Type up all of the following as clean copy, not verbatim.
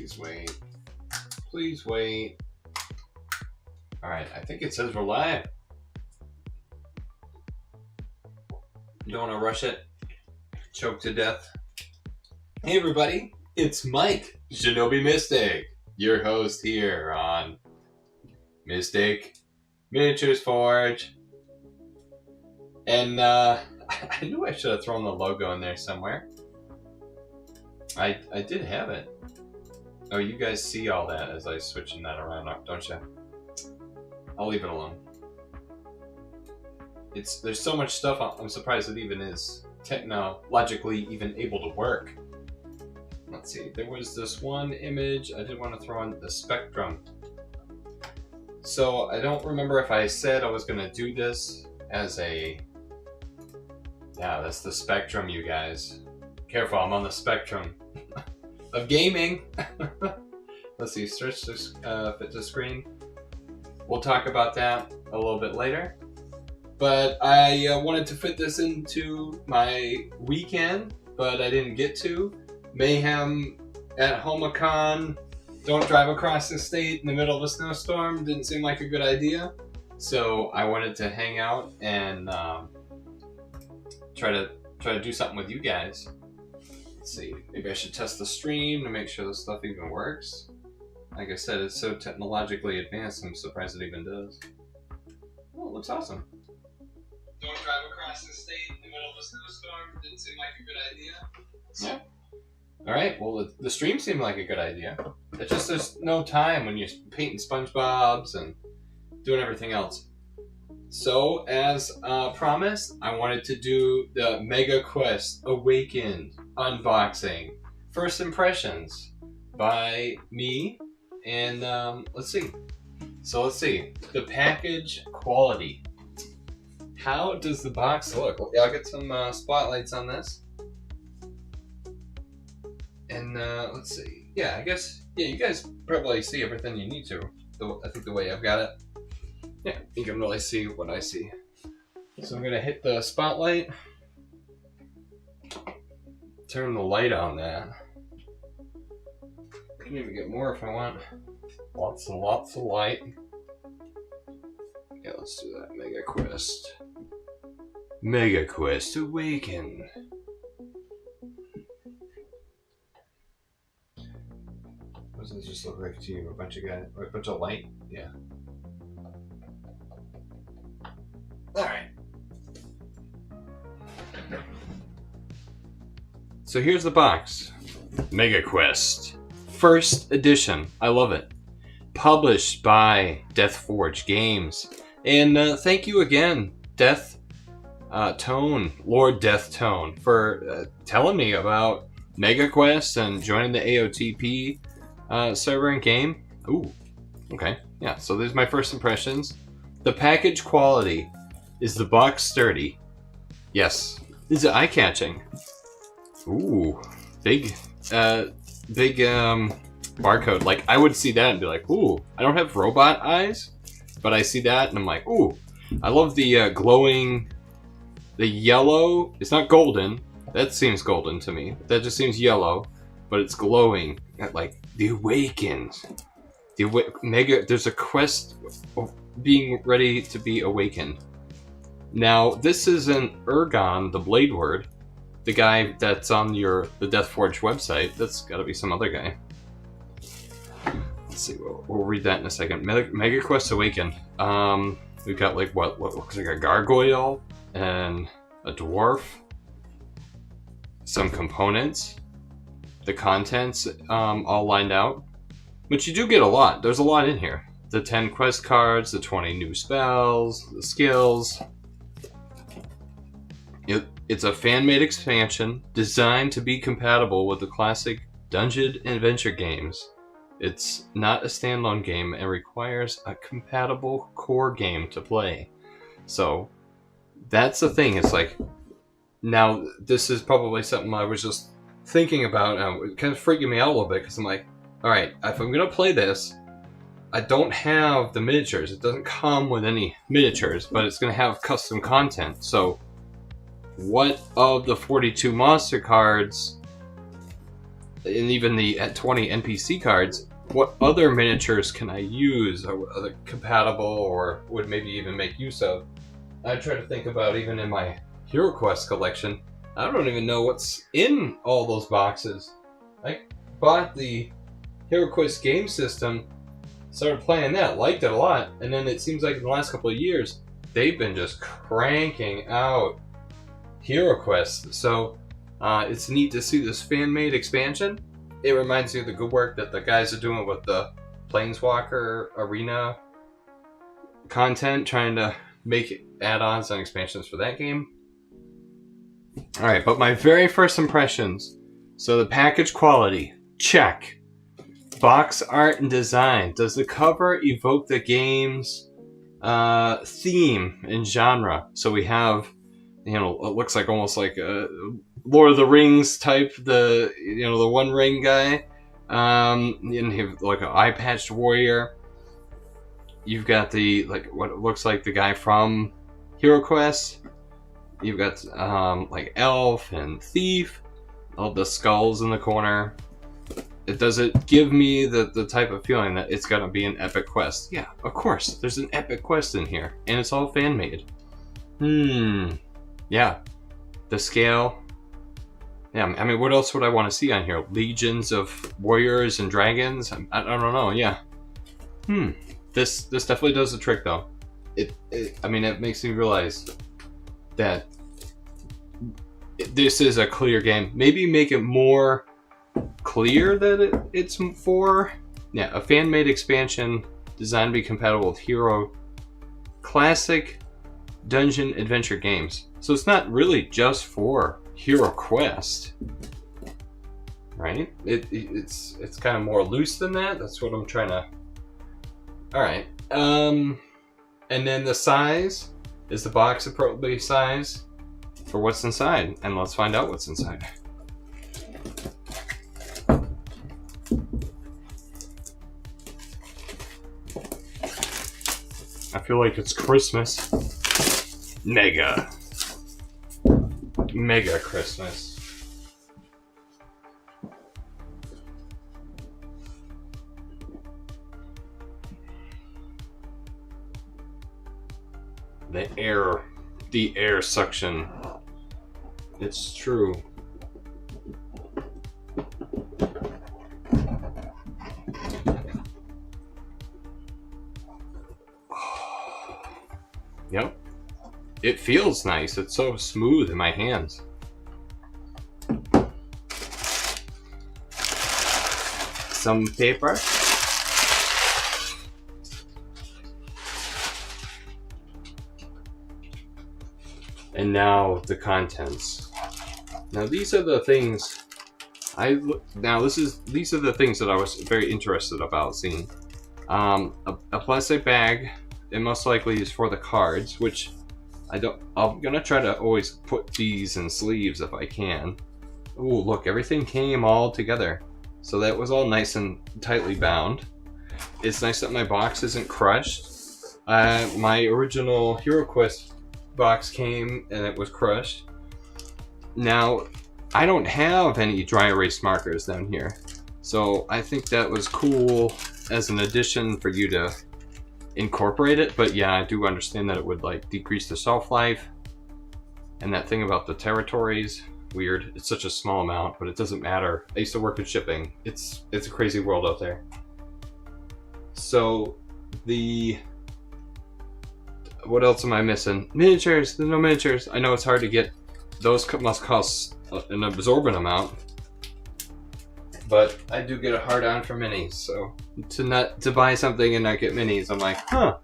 Please wait. Please wait. Alright, I think it says we're live. You don't want to rush it. Choke to death. Hey everybody, it's Mike, Shinobi Mystic, your host here on Mystic Miniatures Forge. And I knew I should have thrown the logo in there somewhere. I did have it. Oh, you guys see all that as I switching that around, don't you? I'll leave it alone. There's so much stuff, I'm surprised it even is technologically even able to work. Let's see, there was this one image I did want to throw in the spectrum. So I don't remember if I said I was going to do this as a... Yeah, that's the spectrum, you guys. Careful, I'm on the spectrum of gaming. Let's see, stretch to fit to screen. We'll talk about that a little bit later. But I wanted to fit this into my weekend, but I didn't get to. Mayhem at Homicon, don't drive across the state in the middle of a snowstorm, didn't seem like a good idea. So I wanted to hang out and try to do something with you guys. Let's see, maybe I should test the stream to make sure this stuff even works. Like I said, it's so technologically advanced, I'm surprised it even does. Oh, it looks awesome. Don't drive across the state in the middle of a snowstorm, didn't seem like a good idea. So, alright, well the stream seemed like a good idea. It's just there's no time when you're painting SpongeBob's and doing everything else. So, as promised, I wanted to do the Megaquest Awakened unboxing. First impressions by me, and let's see. So let's see, the package quality. How does the box look? I'll get some spotlights on this. And let's see. Yeah, I guess, yeah, you guys probably see everything you need to. I think the way I've got it. Yeah, you can really see what I see. So I'm gonna hit the spotlight. Turn the light on that. I can even get more if I want. Lots and lots of light. Yeah, let's do that. Megaquest. Megaquest Awakened. What does it just look like to you? A bunch of guys, or a bunch of light? Yeah. Alright. So here's the box. Megaquest. First edition. I love it. Published by Deathforge Games. And thank you again, Lord Death Tone, for telling me about Megaquest and joining the AOTP server and game. Ooh, okay. Yeah, so there's my first impressions. The package quality. Is the box sturdy? Yes. Is it eye-catching? Ooh, big barcode. Like, I would see that and be like, ooh, I don't have robot eyes, but I see that and I'm like, ooh, I love the glowing, the yellow. It's not golden. That seems golden to me. That just seems yellow, but it's glowing. Like, the Awakened. There's a quest of being ready to be awakened. Now, this is an Ergon, the Blade Word, the guy that's on the Deathforge website. That's got to be some other guy. Let's see, we'll read that in a second. Megaquest Awakened. We've got like what looks like a gargoyle and a dwarf. Some components. The contents all lined out. But you do get a lot. There's a lot in here. The 10 quest cards, the 20 new spells, the skills. It's a fan-made expansion designed to be compatible with the classic Dungeon Adventure games. It's not a standalone game and requires a compatible core game to play. So, that's the thing. It's like, now this is probably something I was just thinking about. It kind of freaking me out a little bit because I'm like, alright, if I'm going to play this, I don't have the miniatures. It doesn't come with any miniatures, but it's going to have custom content. So, what of the 42 monster cards and even the 20 NPC cards, what other miniatures can I use, or are compatible, or would maybe even make use of? I try to think about, even in my HeroQuest collection, I don't even know what's in all those boxes. I bought the HeroQuest game system, started playing that, liked it a lot, and then it seems like in the last couple of years, they've been just cranking out HeroQuest. So it's neat to see this fan-made expansion. It reminds me of the good work that the guys are doing with the Planeswalker Arena content, trying to make add-ons and expansions for that game. Alright, but my very first impressions. So the package quality, check. Box art and design. Does the cover evoke the game's theme and genre? So we have, it looks like almost like a Lord of the Rings type, the One Ring guy. And you have like an eye-patched warrior. You've got the, like, what looks like the guy from HeroQuest. You've got like elf and thief. All the skulls in the corner. Does it give me the type of feeling that it's gonna be an epic quest? Yeah, of course. There's an epic quest in here, and it's all fan made. Yeah. The scale. Yeah, I mean, what else would I want to see on here? Legions of warriors and dragons? I don't know. Yeah. This definitely does the trick, though. I mean, it makes me realize that this is a clear game. Maybe make it more clear that it's for a fan-made expansion designed to be compatible with Hero Classic Dungeon Adventure games. So it's not really just for HeroQuest, right? It's kind of more loose than that. That's what I'm trying to. All right. And then the size, is the box appropriately sized for what's inside? And let's find out what's inside. I feel like it's Christmas. Mega Christmas. The air suction. It's true. Yep. It feels nice. It's so smooth in my hands. Some paper. And now the contents. Now these are the things these are the things that I was very interested about seeing. A plastic bag. It most likely is for the cards, which I'm gonna try to always put these in sleeves if I can. Oh, look, everything came all together. So that was all nice and tightly bound. It's nice that my box isn't crushed. My original HeroQuest box came and it was crushed. Now, I don't have any dry erase markers down here. So I think that was cool as an addition for you to incorporate it, but yeah, I do understand that it would like decrease the shelf life. And that thing about the territories, weird. It's such a small amount, but it doesn't matter. I used to work in shipping. It's a crazy world out there. So what else am I missing? Miniatures. There's no miniatures. I know it's hard to get. Those must cost an absorbent amount. But I do get a hard on for minis, so to buy something and not get minis, I'm like, huh.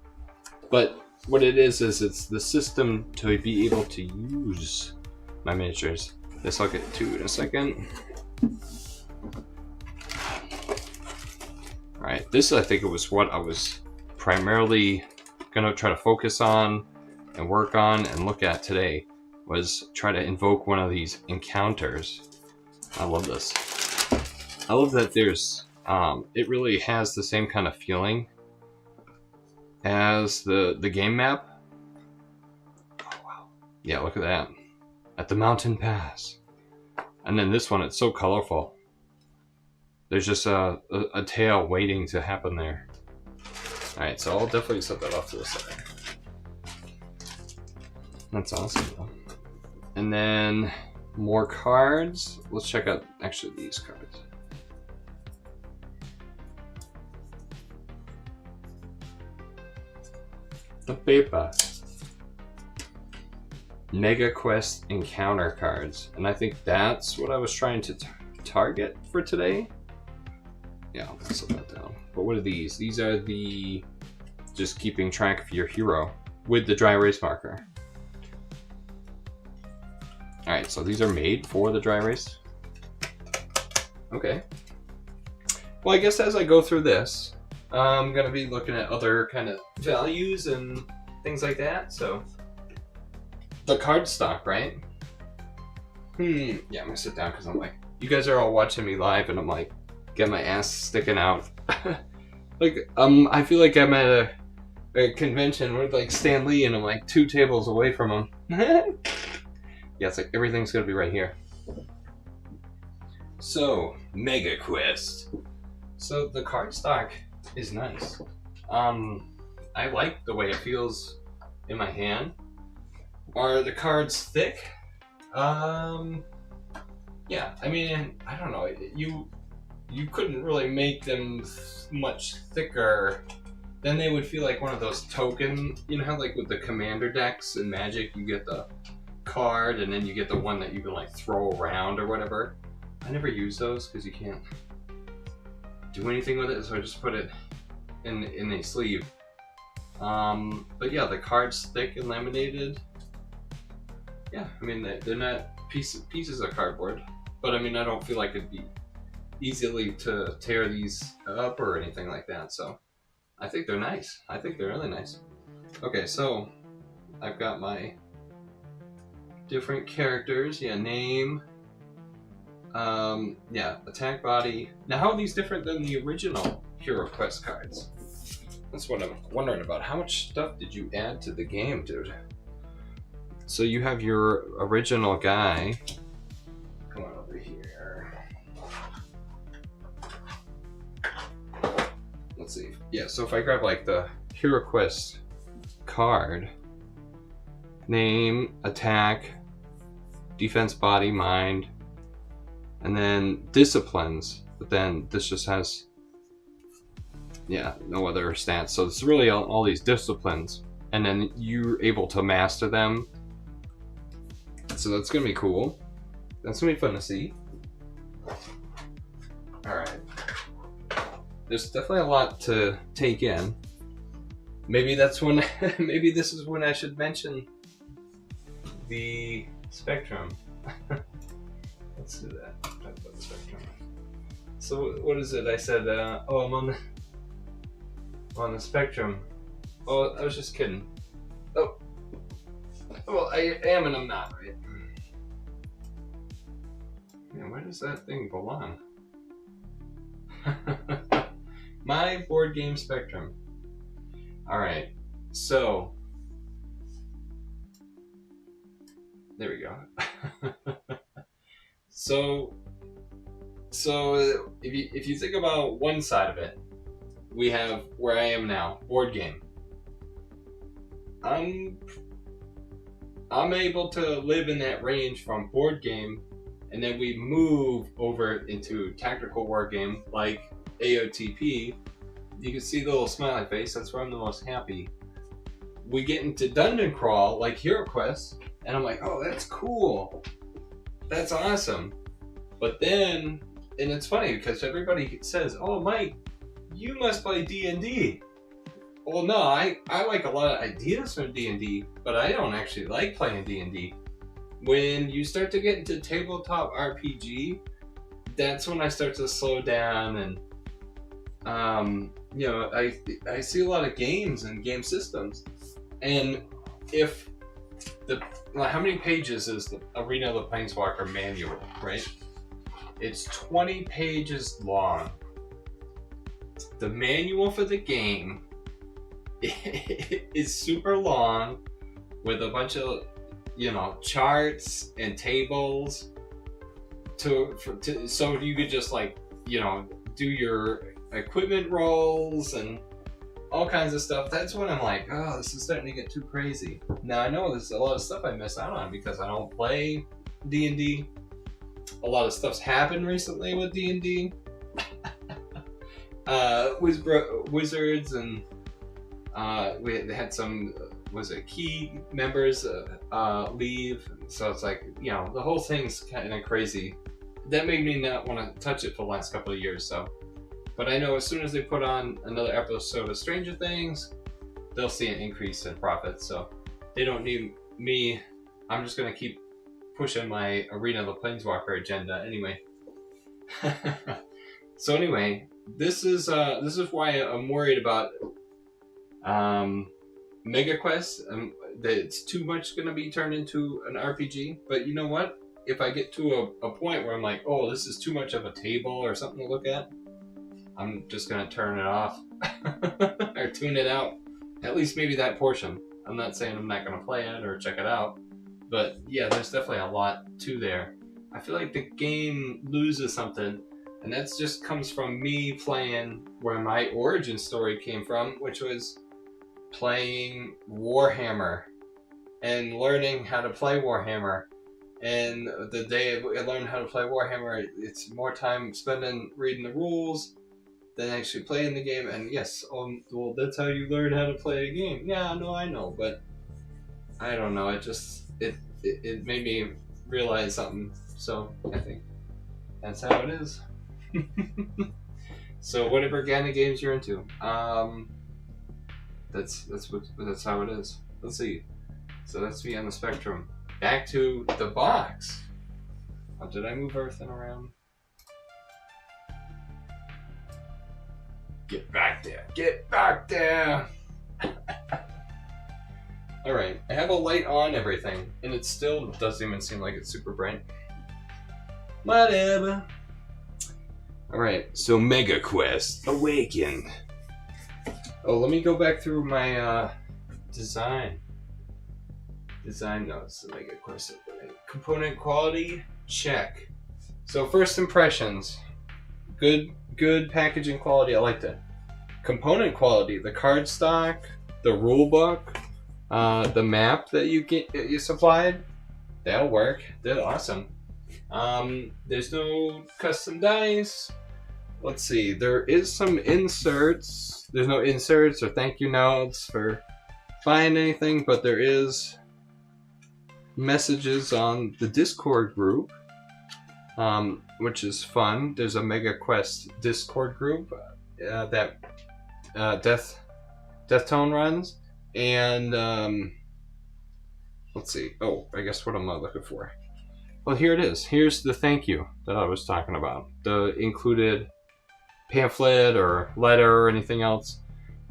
But what it is it's the system to be able to use my miniatures. This I'll get to in a second. Alright, this I think it was what I was primarily gonna try to focus on and work on and look at today, was try to invoke one of these encounters. I love this. I love that there's, it really has the same kind of feeling as the game map. Oh, wow. Yeah, look at that. At the mountain pass. And then this one, it's so colorful. there's just a tale waiting to happen there. Alright, so I'll definitely set that off to the side. That's awesome though. And then more cards. Let's check out actually these cards. The paper. Megaquest encounter cards. And I think that's what I was trying to target for today. Yeah, I'll set that down. But what are these? These are the just keeping track of your hero with the dry erase marker. Alright, so these are made for the dry erase. Okay. Well, I guess as I go through this, I'm going to be looking at other kind of values and things like that. So, the card stock, right? Yeah, I'm going to sit down because I'm like, you guys are all watching me live and I'm like, get my ass sticking out. Like, I feel like I'm at a convention with like Stan Lee and I'm like 2 tables away from him. Yeah, it's like everything's gonna be right here. So, Megaquest. So the card stock is nice. I like the way it feels in my hand. Are the cards thick? Yeah, I mean, I don't know. You couldn't really make them much thicker. Then they would feel like one of those token, you know how like with the commander decks in Magic, you get the card and then you get the one that you can like throw around or whatever. I never use those because you can't do anything with it, so I just put it in a sleeve. But yeah, the card's thick and laminated. Yeah, I mean they're not pieces of cardboard, but I mean I don't feel like it'd be easily to tear these up or anything like that. So I think they're nice. I think they're really nice. Okay, so I've got my different characters. Yeah, name. Yeah, attack body. Now, how are these different than the original Hero Quest cards? That's what I'm wondering about. How much stuff did you add to the game, dude? So you have your original guy. Come on over here. Let's see. Yeah, so if I grab like the Hero Quest card, name, attack, defense, body, mind, and then disciplines, but then this just has, yeah, no other stats. So it's really all these disciplines, and then you're able to master them. So that's gonna be cool. That's gonna be fun to see. All right. There's definitely a lot to take in. Maybe that's when, maybe this is when I should mention the spectrum. Let's do that. Talk about the spectrum. So what is it? I said, oh, I'm on the spectrum. Oh, I was just kidding. Oh, well, I am and I'm not, right? Man, where does that thing belong? My board game spectrum. All right, so there we go. So if you think about one side of it, we have where I am now, board game. I'm able to live in that range from board game, and then we move over into tactical war game like AOTP. You can see the little smiley face, that's where I'm the most happy. We get into dungeon crawl like Hero Quest, and I'm like, oh, that's cool. That's awesome. But then, and it's funny because everybody says, oh, Mike, you must play D&D. Well, no, I like a lot of ideas from D&D, but I don't actually like playing D&D. When you start to get into tabletop RPG, that's when I start to slow down, and you know, I see a lot of games and game systems, and if how many pages is the Arena of the Planeswalker manual, right? It's 20 pages long. The manual for the game is super long with a bunch of, you know, charts and tables so you could just like, you know, do your equipment rolls and all kinds of stuff, that's when I'm like, oh, this is starting to get too crazy. Now I know there's a lot of stuff I miss out on because I don't play D&D. A lot of stuff's happened recently with D&D. Wizards and they had some key members leave, so it's like, you know, the whole thing's kind of crazy. That made me not want to touch it for the last couple of years. So, but I know as soon as they put on another episode of Stranger Things, they'll see an increase in profits. So they don't need me. I'm just gonna keep pushing my Arena of the Planeswalker agenda anyway. So anyway, this is why I'm worried about Megaquest. That it's too much going to be turned into an RPG. But you know what? If I get to a point where I'm like, oh, this is too much of a table or something to look at, I'm just going to turn it off or tune it out. At least maybe that portion. I'm not saying I'm not going to play it or check it out. But yeah, there's definitely a lot to there. I feel like the game loses something. And that just comes from me playing where my origin story came from, which was playing Warhammer and learning how to play Warhammer. And the day I learned how to play Warhammer, it's more time spending reading the rules than actually playing the game. And yes, well, that's how you learn how to play a game. Yeah, no, I know, but I don't know. It made me realize something. So I think that's how it is. So whatever kind of games you're into, that's how it is. Let's see. So that's me on the spectrum. Back to the box. Oh, did I move everything around? Get back there. Get back there. All right. I have a light on everything, and it still doesn't even seem like it's super bright. Whatever. Alright, so Megaquest Awakened. Oh, let me go back through my design notes. The Megaquest Awakened. Component quality, check. So first impressions, good packaging quality. I liked it. Component quality, the card stock, the rulebook, the map that you supplied, that'll work. Did awesome. There's no custom dice. Let's see, there is some inserts. There's no inserts or thank you notes for buying anything, but there is messages on the Discord group, which is fun. There's a Megaquest Discord group that Death Tone runs, and let's see. Oh, I guess what am I looking for? Well, here it is. Here's the thank you that I was talking about. The included pamphlet or letter or anything else.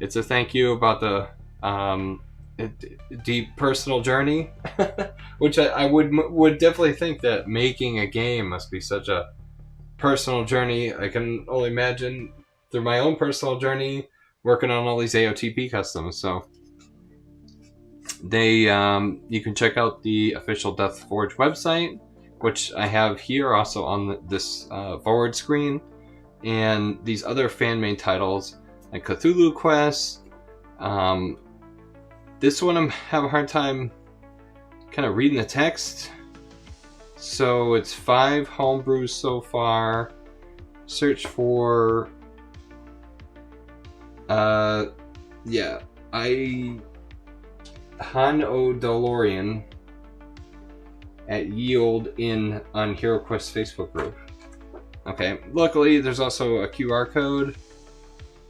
It's a thank you about the deep personal journey, which I would definitely think that making a game must be such a personal journey. I can only imagine through my own personal journey working on all these AOTP customs. So you can check out the official Deathforge website, which I have here also on this forward screen, and these other fan-made titles like Cthulhu Quest. This one I'm having a hard time kind of reading the text. So it's 5 homebrews so far. Search for Han O DeLorean at Yield in on HeroQuest Facebook group. Okay, luckily there's also a QR code,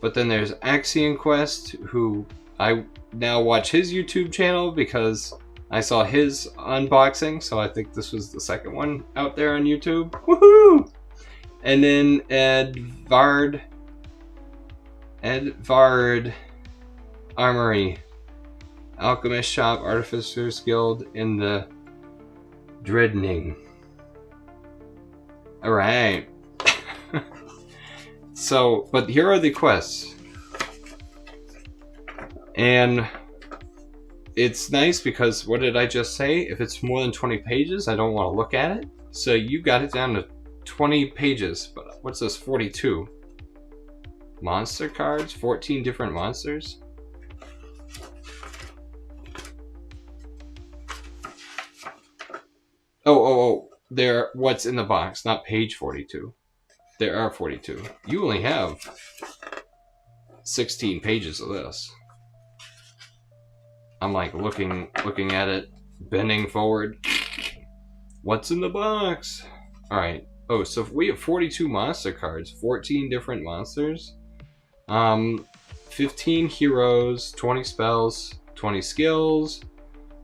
but then there's Axion Quest, who I now watch his YouTube channel because I saw his unboxing, so I think this was the second one out there on YouTube. Woohoo! And then Edvard Armory, Alchemist Shop, Artificers Guild in the Dreadning. Alright. So, but here are the quests. And it's nice because what did I just say? If it's more than 20 pages, I don't want to look at it. So you got it down to 20 pages. But what's this, 42? monster cards, 14 different monsters. Oh, there, what's in the box, not page 42. There are 42. You only have 16 pages of this. I'm like looking at it, bending forward. What's in the box? Alright. Oh, so we have 42 monster cards, 14 different monsters. 15 heroes, 20 spells, 20 skills,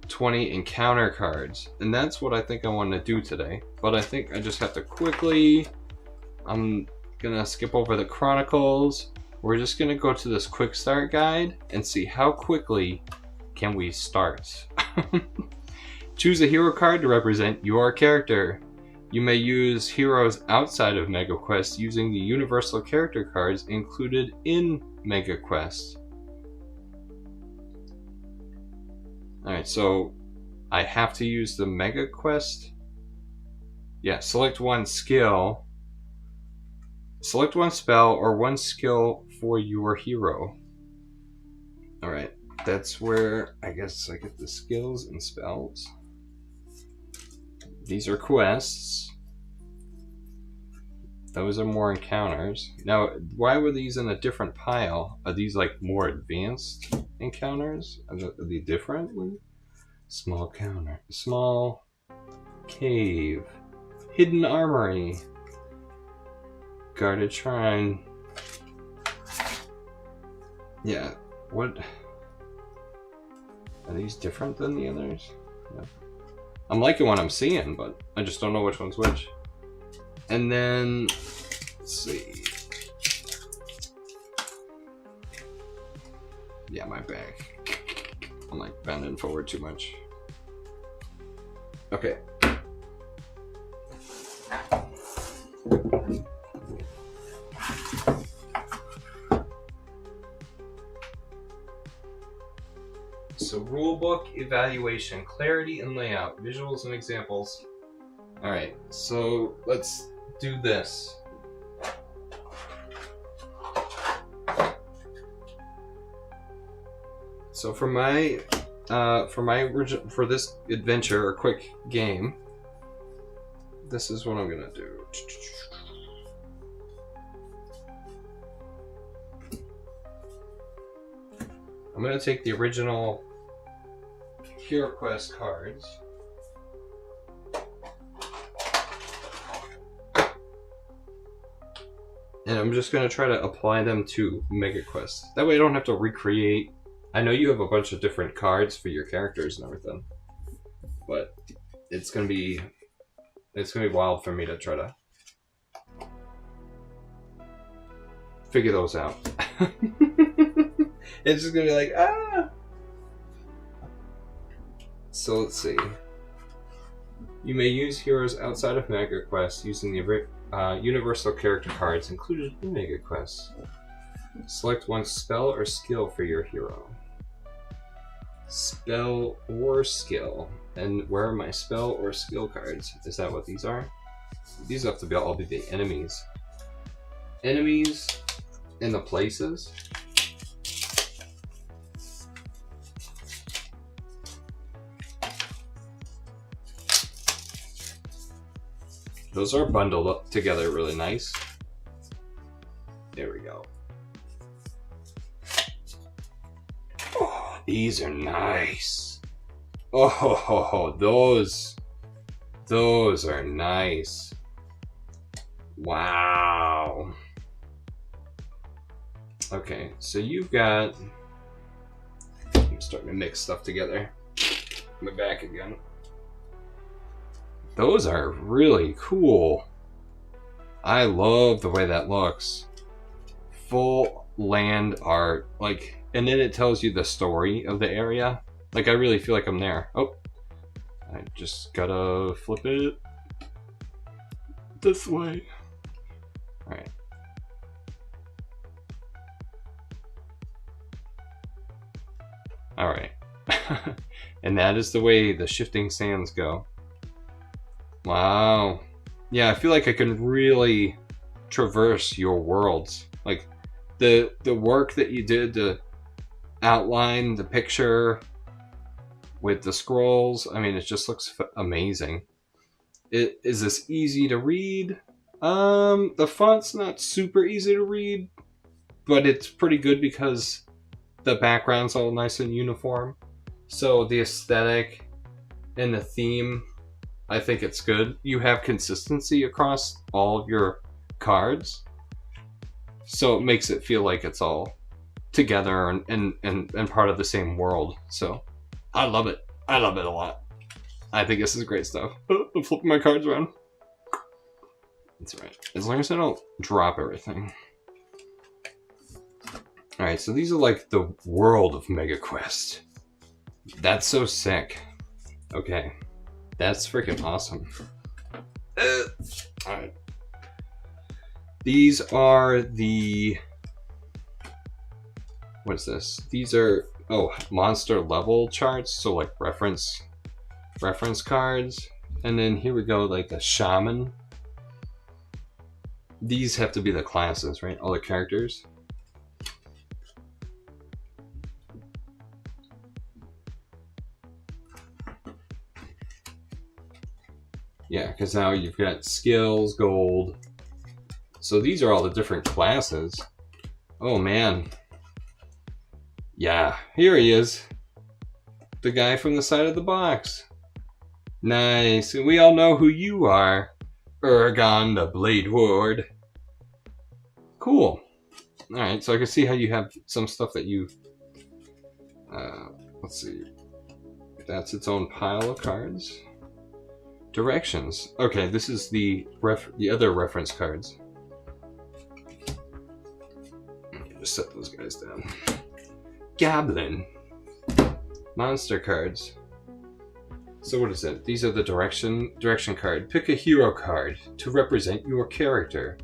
20 encounter cards. And that's what I think I want to do today. But I think I just have to quickly... I'm gonna skip over the chronicles. We're just gonna go to this quick start guide and see how quickly can we start. Choose a hero card to represent your character. You may use heroes outside of Megaquest using the universal character cards included in Megaquest. Alright, so I have to use the Megaquest. Yeah, select one skill. Select one spell or one skill for your hero. Alright, that's where I guess I get the skills and spells. These are quests. Those are more encounters. Now, why were these in a different pile? Are these like more advanced encounters? Are they different? Small counter. Small cave. Hidden armory. Guarded shrine. Yeah, what? Are these different than the others? No. I'm liking what I'm seeing, but I just don't know which one's which. And then, let's see. Yeah, my back. I'm like bending forward too much. Okay. So rulebook, evaluation, clarity and layout, visuals and examples. Alright, so let's do this. So for this adventure or quick game, this is what I'm gonna do. I'm gonna take the original Hero Quest cards. And I'm just going to try to apply them to Megaquest. That way I don't have to recreate. I know you have a bunch of different cards for your characters and everything. But it's going to be wild for me to try to figure those out. It's just going to be like, ah! So let's see. You may use heroes outside of Megaquest using the universal character cards included in Megaquest. Select one spell or skill for your hero. Spell or skill. And where are my spell or skill cards? Is that what these are? These have to all be the enemies. Enemies in the places. Those are bundled up together really nice. There we go. Oh, these are nice. Oh, those are nice. Wow. Okay, so you've got... I'm starting to mix stuff together. My back again. Those are really cool. I love the way that looks. Full land art. Like, and then it tells you the story of the area. Like, I really feel like I'm there. Oh, I just gotta flip it this way. Alright. Alright. And that is the way the shifting sands go. Wow. Yeah, I feel like I can really traverse your worlds. Like, the work that you did to outline the picture with the scrolls, I mean, it just looks amazing. Is this easy to read? The font's not super easy to read, but it's pretty good because the background's all nice and uniform. So the aesthetic and the theme, I think it's good. You have consistency across all of your cards, so it makes it feel like it's all together and part of the same world. So I love it. I love it a lot. I think this is great stuff. I'm flipping my cards around. That's right. As long as I don't drop everything. Alright, so these are like the world of Megaquest. That's so sick. Okay. That's freaking awesome. Alright. These are the... What is this? These are, monster level charts. So like reference cards. And then here we go, like a shaman. These have to be the classes, right? All the characters. Yeah, because now you've got skills, gold. So these are all the different classes. Oh man. Yeah, here he is. The guy from the side of the box. Nice. And we all know who you are. Urgon the Blade Ward. Cool. Alright, so I can see how you have some stuff that you... let's see. That's its own pile of cards. Directions. Okay, this is the other reference cards. Just set those guys down. Goblin. Monster cards. So what is it? These are the direction card. Pick a hero card to represent your character.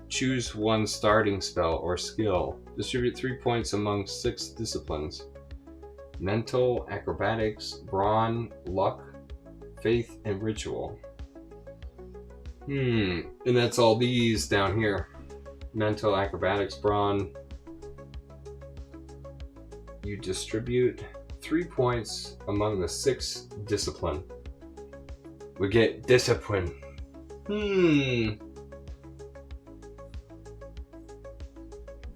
Choose one starting spell or skill. Distribute 3 points among 6 disciplines. Mental, acrobatics, brawn, luck, faith, and ritual. And that's all these down here. Mental, acrobatics, brawn. You distribute 3 points among the 6 discipline. We get discipline.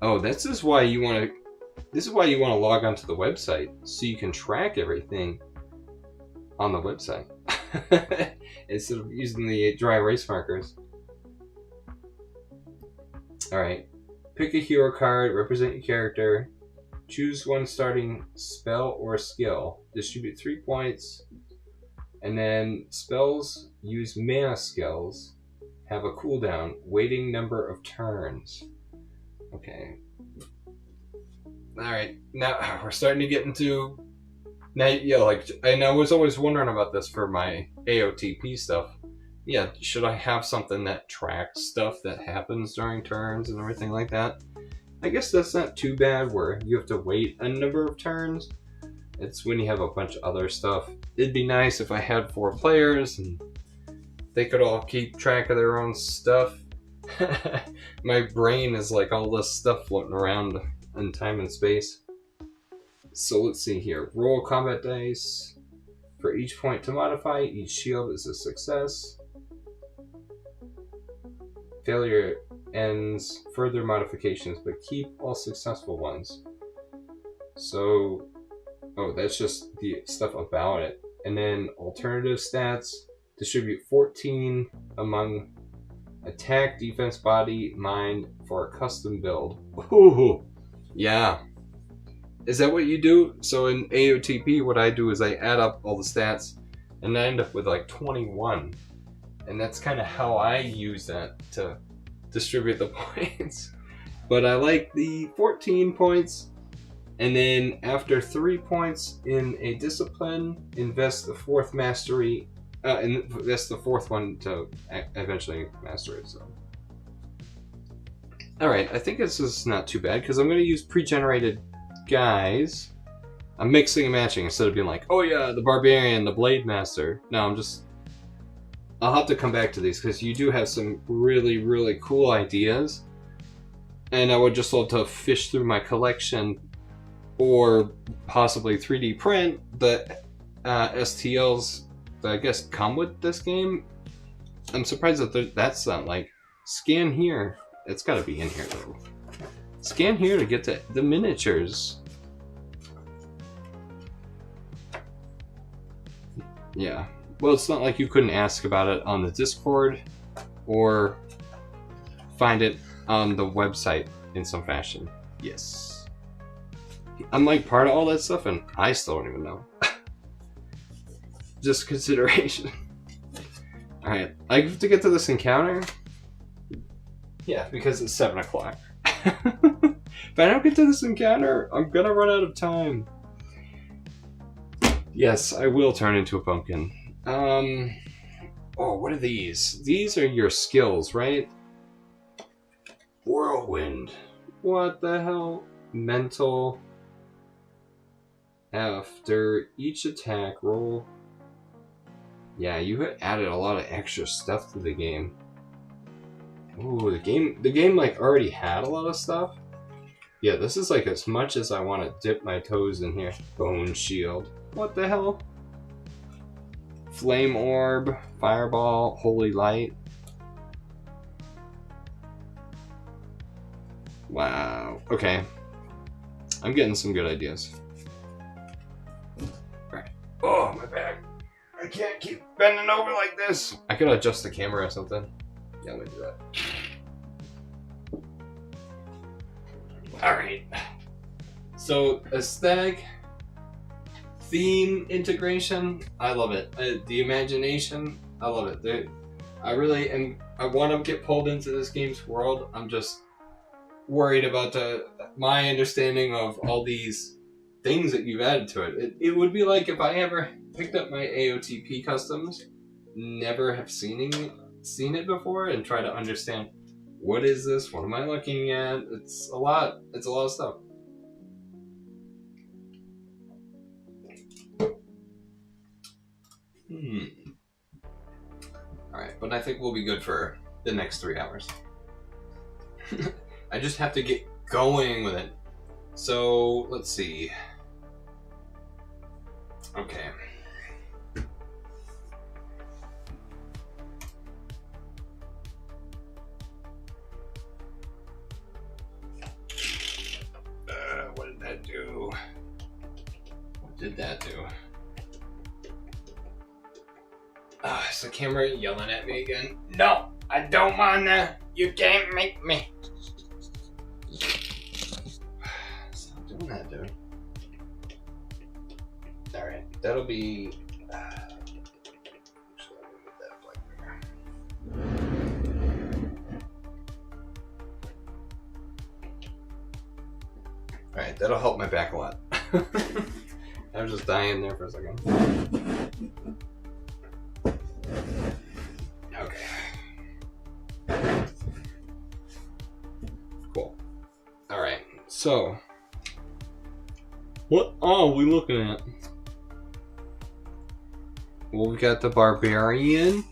Oh, this is why you want to log onto the website, so you can track everything on the website instead of using the dry erase markers. Alright. Pick a hero card, represent your character. Choose one starting spell or skill. Distribute 3 points. And then spells use mana skills. Have a cooldown. Waiting number of turns. Okay. Alright. Now we're starting to get into... Now, yeah, like, and I was always wondering about this for my AOTP stuff. Yeah, should I have something that tracks stuff that happens during turns and everything like that? I guess that's not too bad where you have to wait a number of turns. It's when you have a bunch of other stuff. It'd be nice if I had 4 players and they could all keep track of their own stuff. My brain is like all this stuff floating around in time and space. So let's see here. Roll combat dice. For each point to modify, each shield is a success. Failure ends further modifications, but keep all successful ones. So, that's just the stuff about it. And then alternative stats, distribute 14 among attack, defense, body, mind for a custom build. Ooh, yeah. Is that what you do? So in AOTP, what I do is I add up all the stats and I end up with like 21. And that's kind of how I use that to distribute the points. But I like the 14 points. And then after 3 points in a discipline, invest the 4th mastery. Invest the 4th one to eventually master it. So, alright, I think this is not too bad because I'm going to use pre-generated guys. I'm mixing and matching instead of being like, oh yeah, the barbarian, the blade master. No, I'll have to come back to these because you do have some really, really cool ideas. and I would just love to fish through my collection, or possibly 3D print the STLs that I guess come with this game. I'm surprised that that's not like, scan here. It's got to be in here though. Scan here to get to the miniatures. Yeah. Well, it's not like you couldn't ask about it on the Discord or find it on the website in some fashion. Yes. I'm like part of all that stuff and I still don't even know. Just consideration. Alright, I have to get to this encounter. Yeah, because it's 7 o'clock. If I don't get to this encounter, I'm gonna run out of time. Yes, I will turn into a pumpkin. Oh, what are these? These are your skills, right? Whirlwind. What the hell? Mental. After each attack, roll. Yeah, you added a lot of extra stuff to the game. Ooh, the game like already had a lot of stuff. Yeah, this is like as much as I want to dip my toes in here. Bone shield. What the hell? Flame orb, fireball, holy light. Wow. Okay. I'm getting some good ideas. Alright. Oh, my back. I can't keep bending over like this. I could adjust the camera or something. Yeah, I'm gonna do that. Alright. So, aesthetic, theme integration, I love it. The imagination, I love it. I really am. I want to get pulled into this game's world. I'm just worried about my understanding of all these things that you've added to it. It would be like if I ever picked up my AOTP customs, never have seen it before, and try to understand what is this? What am I looking at? It's a lot. It's a lot of stuff. Alright, but I think we'll be good for the next 3 hours. I just have to get going with it. So, let's see. Okay. What did that do? What did that do? Is the camera yelling at me again? No, I don't wanna. You can't make me. Stop doing that, dude. Alright, that'll be... Alright, that'll help my back a lot. I was just dying there for a second. Okay. Cool. Alright, so... what are we looking at? Well, we got the Barbarian.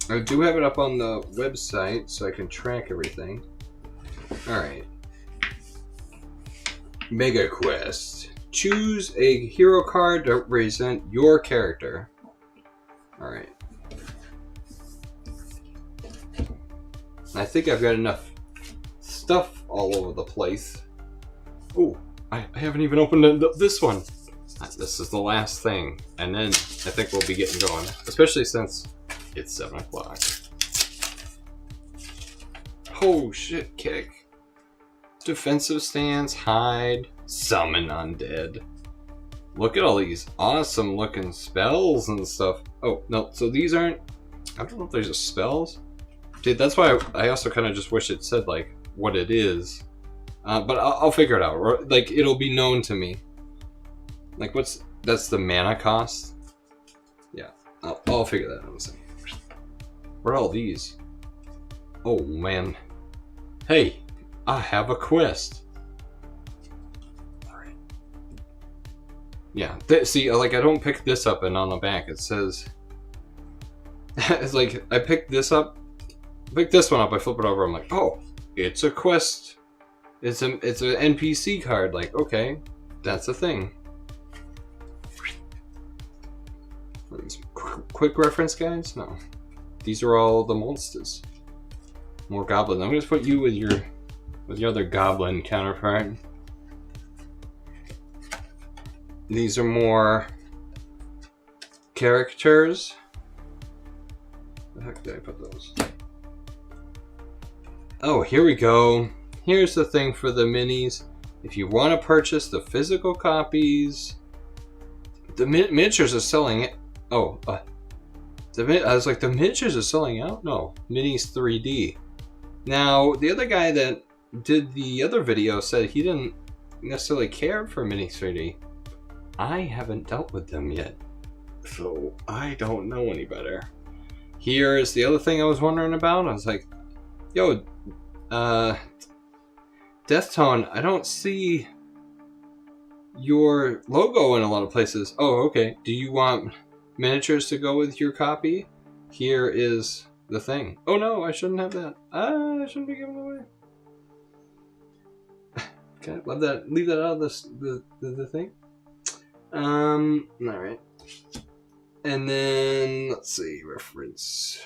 I do have it up on the website so I can track everything. Alright. Megaquest. Choose a hero card to represent your character. Alright. I think I've got enough stuff all over the place. Oh, I haven't even opened this one. This is the last thing, and then I think we'll be getting going, especially since it's 7 o'clock. Oh shit, kick. Defensive stance, hide, summon undead. Look at all these awesome looking spells and stuff. Oh, no, so these aren't... I don't know if these are spells. Dude, that's why I also kind of just wish it said, like, what it is. But I'll figure it out. Like, it'll be known to me. Like, that's the mana cost? Yeah, I'll figure that out in a second. What are all these? Oh, man. Hey, I have a quest. Alright. Yeah, see, like, I don't pick this up and on the back it says... it's like, I pick this up, pick this one up, I flip it over, I'm like, oh, it's a quest. It's an NPC card. Like, okay, that's a thing. Quick reference guides? No. These are all the monsters. More goblins. I'm gonna put you with your other goblin counterpart. These are more characters. Where the heck did I put those? Oh, here we go. Here's the thing for the minis. If you want to purchase the physical copies, the miniatures are selling it. Oh, I was like, the miniatures are selling out? No, minis 3D. Now, the other guy that did the other video said he didn't necessarily care for minis 3D. I haven't dealt with them yet, so I don't know any better. Here's the other thing I was wondering about. I was like, yo, Deathtone, I don't see your logo in a lot of places. Oh, okay. Do you want miniatures to go with your copy? Here is the thing. Oh no, I shouldn't have that. I shouldn't be giving away. Okay, leave that out of the thing. Alright. And then, let's see, reference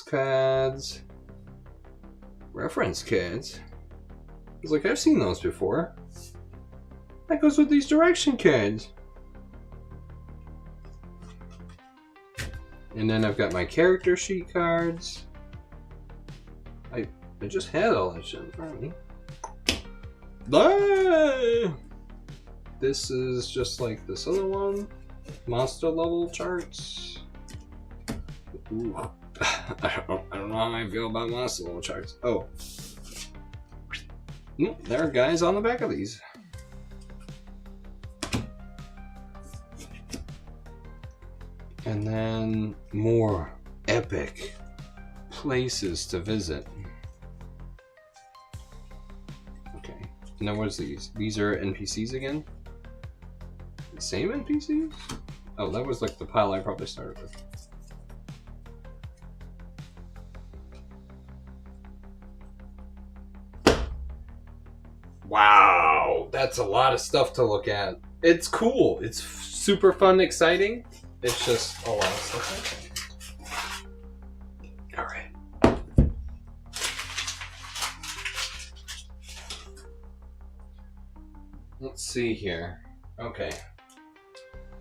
cards. Reference cards? I was like, I've seen those before. That goes with these direction cards. And then I've got my character sheet cards. I just had all that shit in front of me. Ah! This is just like this other one. Monster level charts. Ooh. I don't know how I feel about monster level charts. Oh. There are guys on the back of these. And then more epic places to visit. Okay. And then what's these? These are NPCs again? The same NPCs? Oh, that was like the pile I probably started with. Wow, that's a lot of stuff to look at. It's cool. It's super fun, exciting. It's just a lot of stuff. All right. Let's see here. Okay.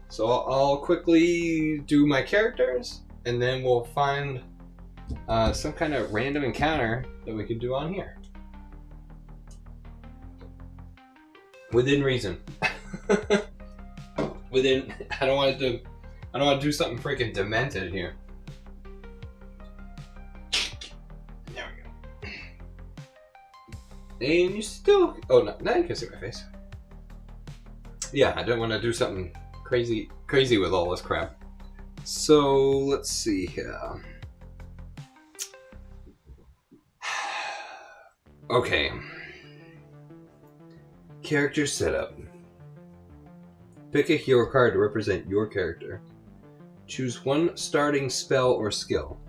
So I'll quickly do my characters, and then we'll find some kind of random encounter that we could do on here. Within reason. Within, I don't want to do something freaking demented here. There we go. And you still, oh no, now you can see my face. Yeah, I don't want to do something crazy with all this crap. So let's see here. Okay. Character setup. Pick a hero card to represent your character. Choose one starting spell or skill.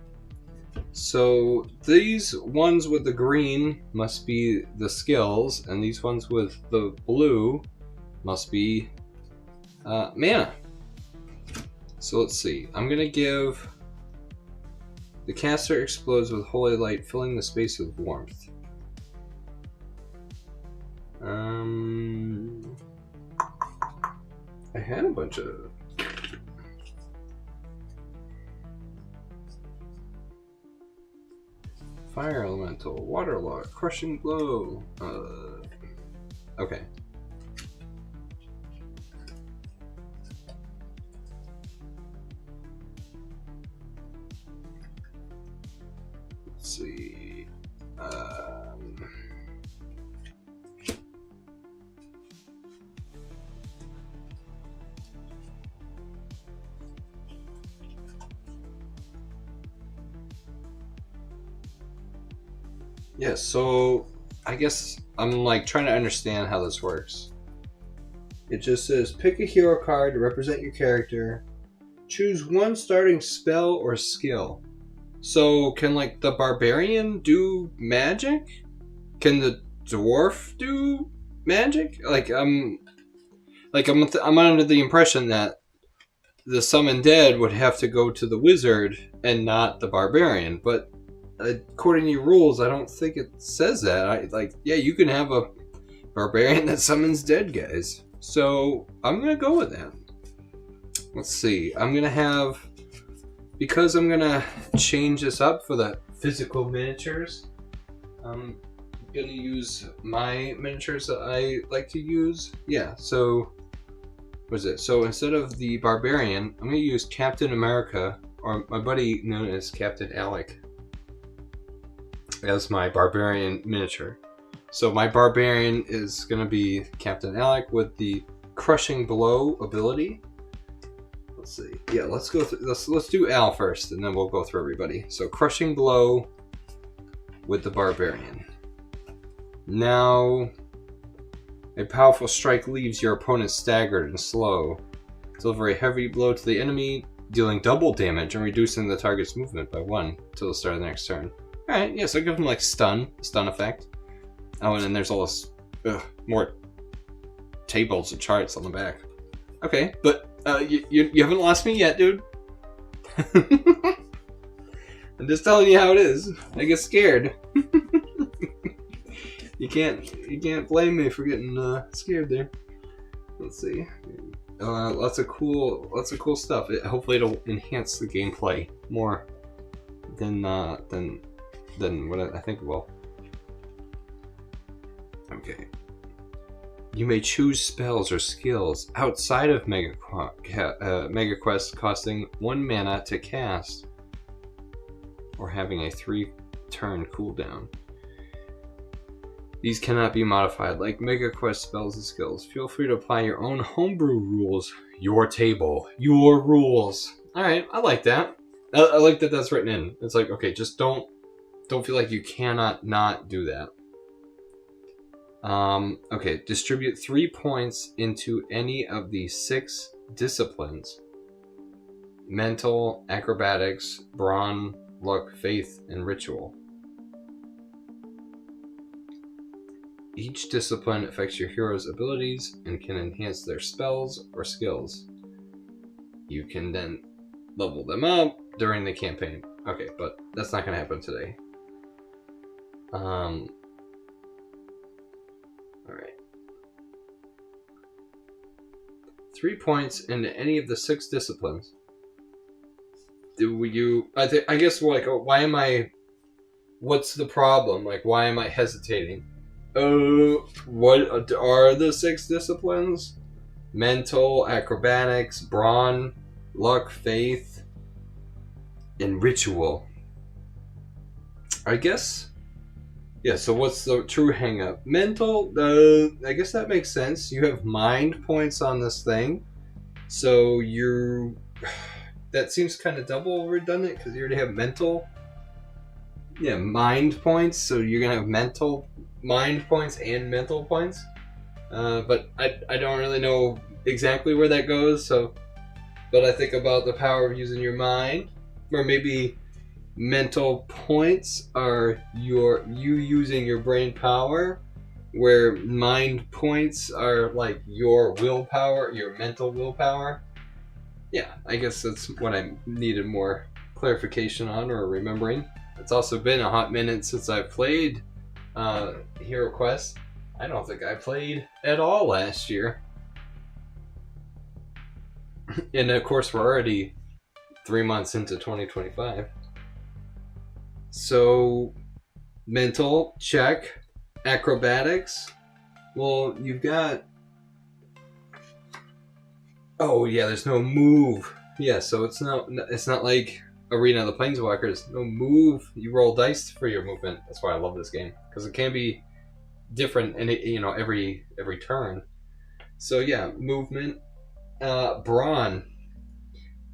So these ones with the green must be the skills, and these ones with the blue must be mana. So let's see. I'm going to give... The caster explodes with holy light, filling the space with warmth. I had a bunch of... Fire elemental, waterlock, crushing blow. Okay. Let's see. Yeah, so I guess I'm like trying to understand how this works. It just says pick a hero card to represent your character. Choose one starting spell or skill. So can like the barbarian do magic? Can the dwarf do magic? I'm under the impression that the summoned dead would have to go to the wizard and not the barbarian. But according to your rules, I don't think it says that. You can have a barbarian that summons dead guys. So I'm gonna go with that. Let's see. Because I'm gonna change this up for the physical miniatures. I'm gonna use my miniatures that I like to use. Yeah, so what is it? So instead of the barbarian, I'm gonna use Captain America, or my buddy known as Captain Alec, as my barbarian miniature. So my barbarian is gonna be Captain Alec with the Crushing Blow ability. Let's see. Yeah, let's go through. Let's do Al first, and then we'll go through everybody. So Crushing Blow with the barbarian. Now, a powerful strike leaves your opponent staggered and slow. Deliver a heavy blow to the enemy, dealing double damage and reducing the target's movement by 1 till the start of the next turn. Alright, yeah, so give him like stun effect. Oh, and then there's all this more tables and charts on the back. Okay, but you haven't lost me yet, dude. I'm just telling you how it is. I get scared. You can't blame me for getting scared there. Let's see. Lots of cool stuff. Hopefully it'll enhance the gameplay more than what I think it will. Okay. You may choose spells or skills outside of Megaquest costing 1 mana to cast, or having a 3-turn cooldown. These cannot be modified like Megaquest spells and skills. Feel free to apply your own homebrew rules. Your table. Your rules. Alright, I like that. I like that that's written in. It's like, okay, just don't feel like you cannot not do that. Okay, distribute 3 points into any of the 6 disciplines. Mental, acrobatics, brawn, luck, faith, and ritual. Each discipline affects your hero's abilities and can enhance their spells or skills. You can then level them up during the campaign. Okay, but that's not going to happen today. Alright. 3 points into any of the 6 disciplines. I guess, like, what's the problem? Like, why am I hesitating? What are the 6 disciplines? Mental, acrobatics, brawn, luck, faith, and ritual. I guess. Yeah, so what's the true hang-up? Mental, I guess that makes sense. You have mind points on this thing. So that seems kind of double redundant because you already have mental. Yeah, mind points. So you're going to have mind points and mental points. But I don't really know exactly where that goes. But I think about the power of using your mind. Or maybe mental points are you using your brain power, where mind points are like your willpower, your mental willpower. Yeah, I guess that's what I needed more clarification on or remembering. It's also been a hot minute since I played Hero Quest. I don't think I played at all last year. And of course we're already 3 months into 2025. So, mental, check. Acrobatics. Well, you've got... Oh, yeah, there's no move. Yeah, so it's not like Arena of the Planeswalkers. No move. You roll dice for your movement. That's why I love this game. Because it can be different in every turn. So, yeah, movement. Brawn.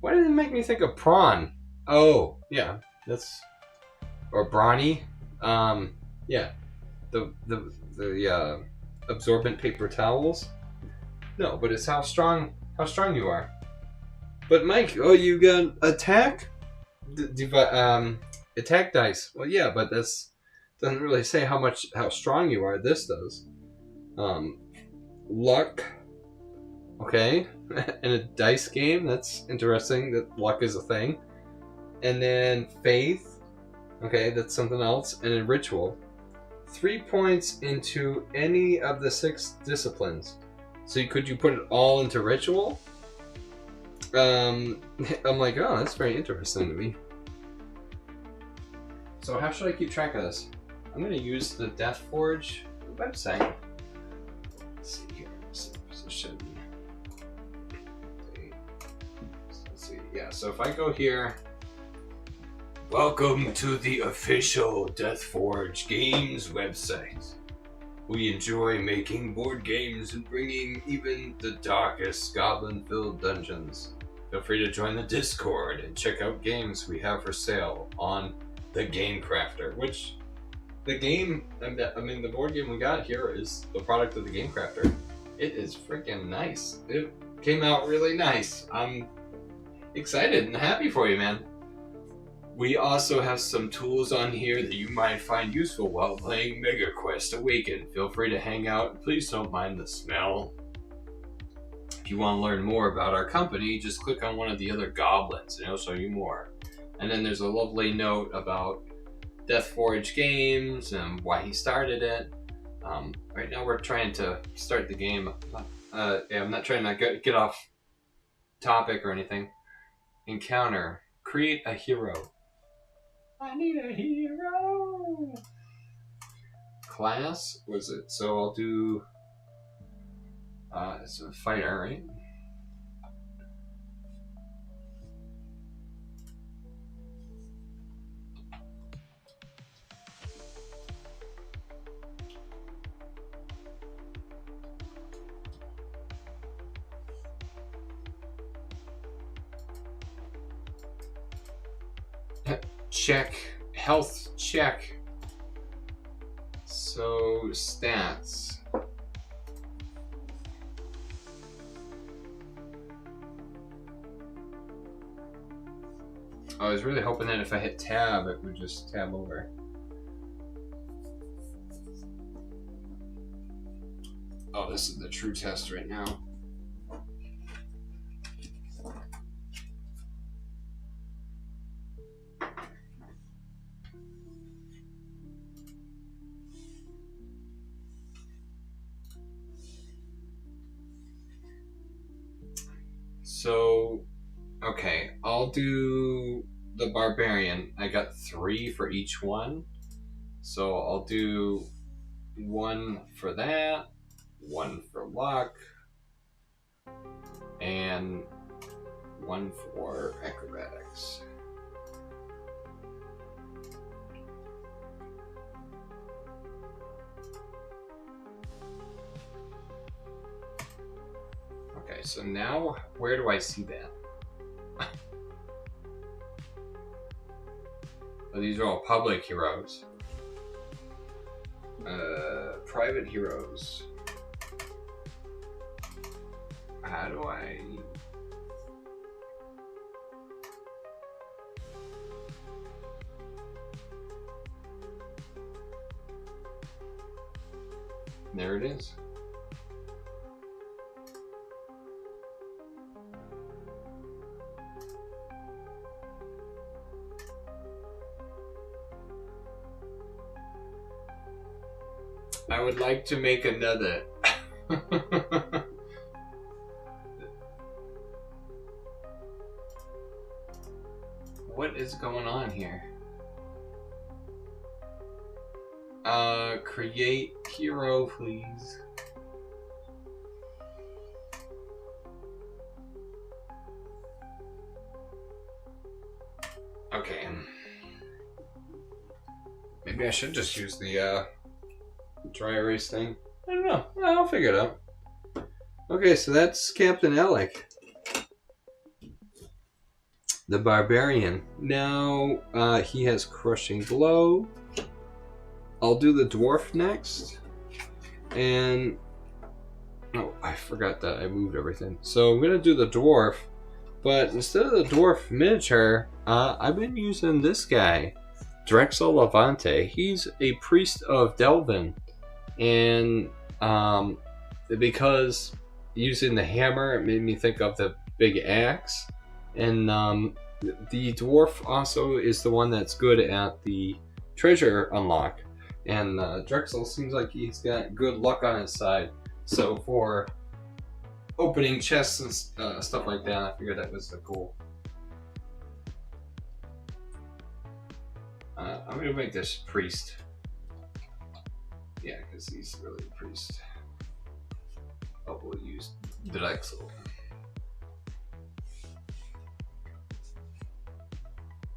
Why did it make me think of prawn? Oh, yeah, that's... Or brawny. Yeah. The absorbent paper towels. No, but it's how strong you are. But Mike, you got attack? Attack dice. Well, yeah, but that's Doesn't really say how strong you are. This does. Luck. Okay. In a dice game, that's interesting that luck is a thing. And then faith. Okay, that's something else. And then ritual. 3 points into any of the 6 disciplines. So could you put it all into ritual? I'm like, oh, that's very interesting to me. So how should I keep track of this? I'm going to use the Deathforge website. Let's see here. Position. Let's see. Yeah, so if I go here, welcome to the official Deathforge Games website. We enjoy making board games and bringing even the darkest goblin-filled dungeons. Feel free to join the Discord and check out games we have for sale on the Game Crafter, which the board game we got here is the product of the Game Crafter. It is freaking nice. It came out really nice. I'm excited and happy for you, man. We also have some tools on here that you might find useful while playing Megaquest Awakened. Feel free to hang out and please don't mind the smell. If you want to learn more about our company, just click on one of the other goblins and it'll show you more. And then there's a lovely note about Deathforge Games and why he started it. Right now we're trying to start the game. I'm not trying to get off topic or anything. Encounter. Create a hero. I need a hero. Class was it? So I'll do. It's a fighter, right? Check. Health check. So, stats. I was really hoping that if I hit tab, it would just tab over. Oh, this is the true test right now. So, okay, I'll do the Barbarian. I got 3 for each one. So I'll do 1 for that, 1 for luck, and 1 for acrobatics. Okay, so now where do I see that? Oh, these are all public heroes. Private heroes. How do I... There it is. I would like to make another. What is going on here? Create hero, please. Okay. Maybe I should just use the, dry erase thing. I don't know. I'll figure it out. Okay, so that's Captain Alec, the Barbarian. Now he has Crushing Blow. I'll do the Dwarf next. And oh, I forgot that I moved everything. So I'm gonna do the Dwarf, but instead of the Dwarf miniature, I've been using this guy. Drexel Levante. He's a priest of Delvin, and because using the hammer, it made me think of the big axe. And the dwarf also is the one that's good at the treasure unlock. And Drexel seems like he's got good luck on his side. So for opening chests and stuff like that, I figured that was the cool. I'm gonna make this priest. Yeah, because he's really a priest. Oh, we'll use Drexel.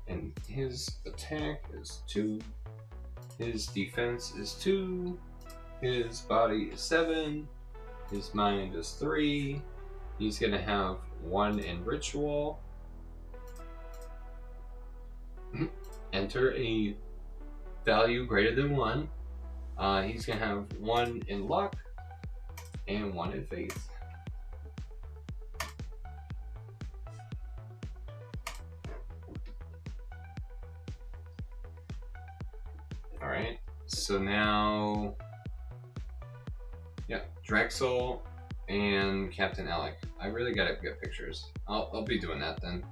And his attack is 2. His defense is 2. His body is 7. His mind is 3. He's gonna have 1 in ritual. Enter a value greater than 1. He's gonna have 1 in luck and 1 in faith. Alright, so now, yeah, Drexel and Captain Alec. I really gotta get pictures. I'll be doing that then.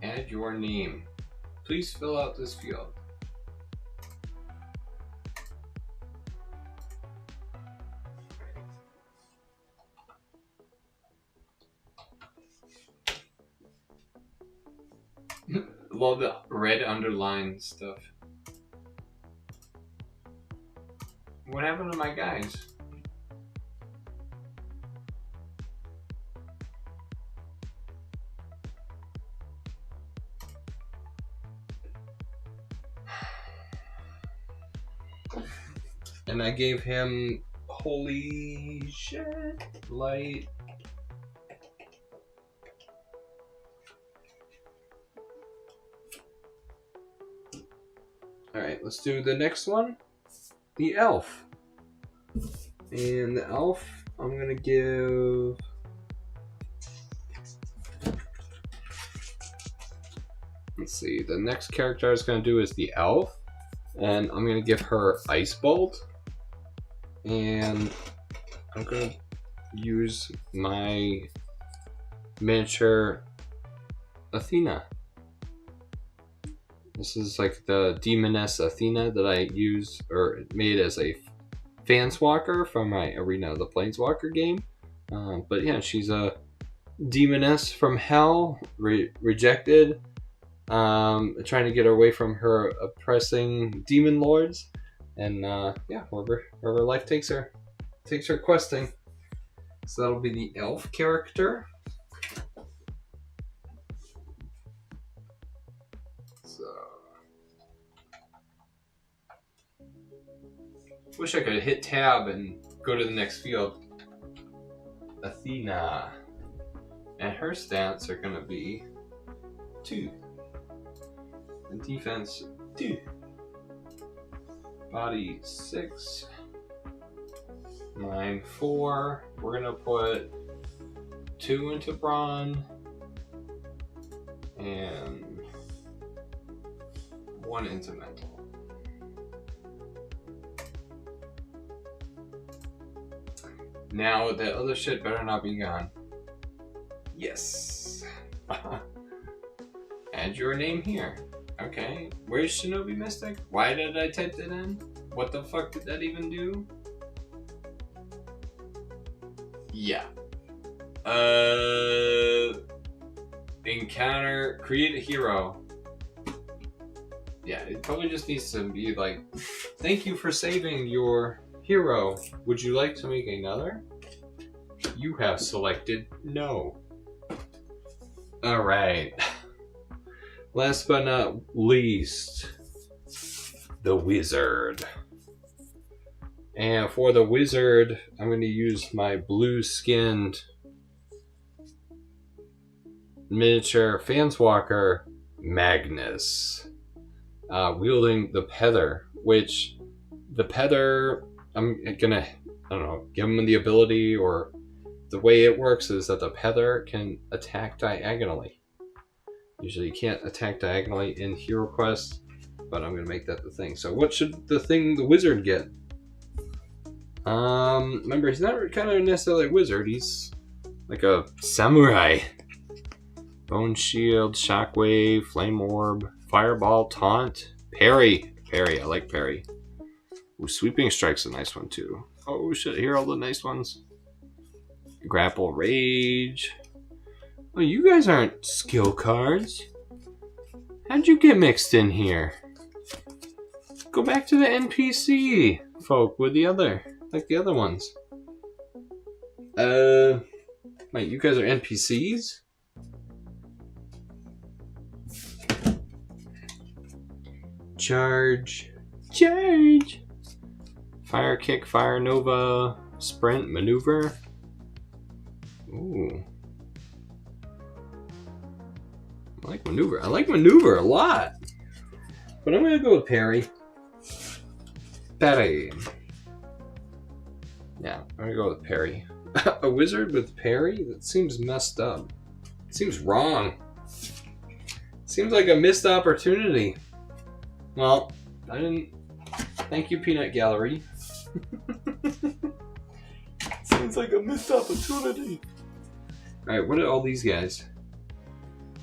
Add your name. Please fill out this field. Love the red underlined stuff. What happened to my guys? And I gave him holy shit light. Alright, let's do the next one. The elf. And the elf, I'm gonna give... Let's see, the next character I was gonna do is the elf. And I'm gonna give her Ice Bolt. And I'm gonna use my miniature Athena. This is like the demoness Athena that I use or made as a fanswalker from my Arena of the Planeswalker game. But yeah, she's a demoness from hell, rejected, trying to get away from her oppressing demon lords. And yeah, wherever life takes her questing. So that'll be the elf character. Wish I could hit tab and go to the next field. Athena. And her stats are gonna be 2. And defense 2. Body 6. Mind 4. We're gonna put 2 into brawn. And 1 into mental. Now that other shit better not be gone. Yes. Add your name here. Okay. Where's Shinobi Mystic? Why did I type that in? What the fuck did that even do? Yeah. Encounter, create a hero. Yeah, it probably just needs to be like, thank you for saving your hero. Would you like to make another? You have selected no. Alright. Last but not least, the wizard. And for the wizard, I'm going to use my blue-skinned miniature fanswalker, Magnus. Wielding the Pether, which the Pether, I'm gonna, I don't know, give him the ability, or the way it works is that the Pether can attack diagonally. Usually you can't attack diagonally in Hero Quest, but I'm gonna make that the thing. So what should the wizard get? Remember, he's not kind of necessarily a wizard. He's like a samurai. Bone shield, shockwave, flame orb, fireball, taunt, parry. Parry, I like parry. Ooh, sweeping strike's a nice one too. Oh shit, here are all the nice ones. Grapple, rage. Oh, you guys aren't skill cards. How'd you get mixed in here? Go back to the NPC folk with the other, like the other ones. Wait, you guys are NPCs? Charge. Charge! Fire kick, fire nova, sprint, maneuver. Ooh. I like maneuver. I like maneuver a lot. But I'm gonna go with parry. Parry. Yeah, I'm gonna go with parry. A wizard with parry? That seems messed up. It seems wrong. Seems like a missed opportunity. Well, I didn't. Thank you, Peanut Gallery. Seems like a missed opportunity. Alright, what are all these guys?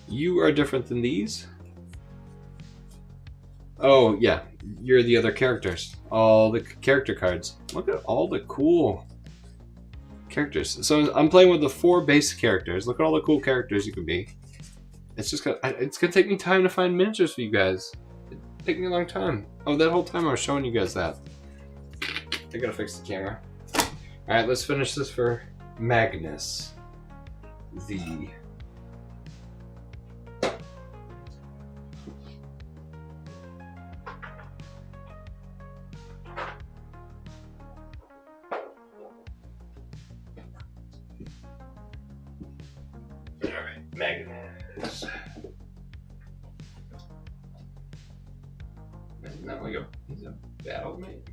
You are different than these? Oh, yeah. You're the other characters. All the character cards. Look at all the cool characters. So I'm playing with the 4 base characters. Look at all the cool characters you can be. It's just it's gonna take me time to find miniatures for you guys. It'd take me a long time. Oh, that whole time I was showing you guys that. I gotta fix the camera. Alright, let's finish this for Magnus. The... Alright, Magnus. Isn't that like he's a battle mate?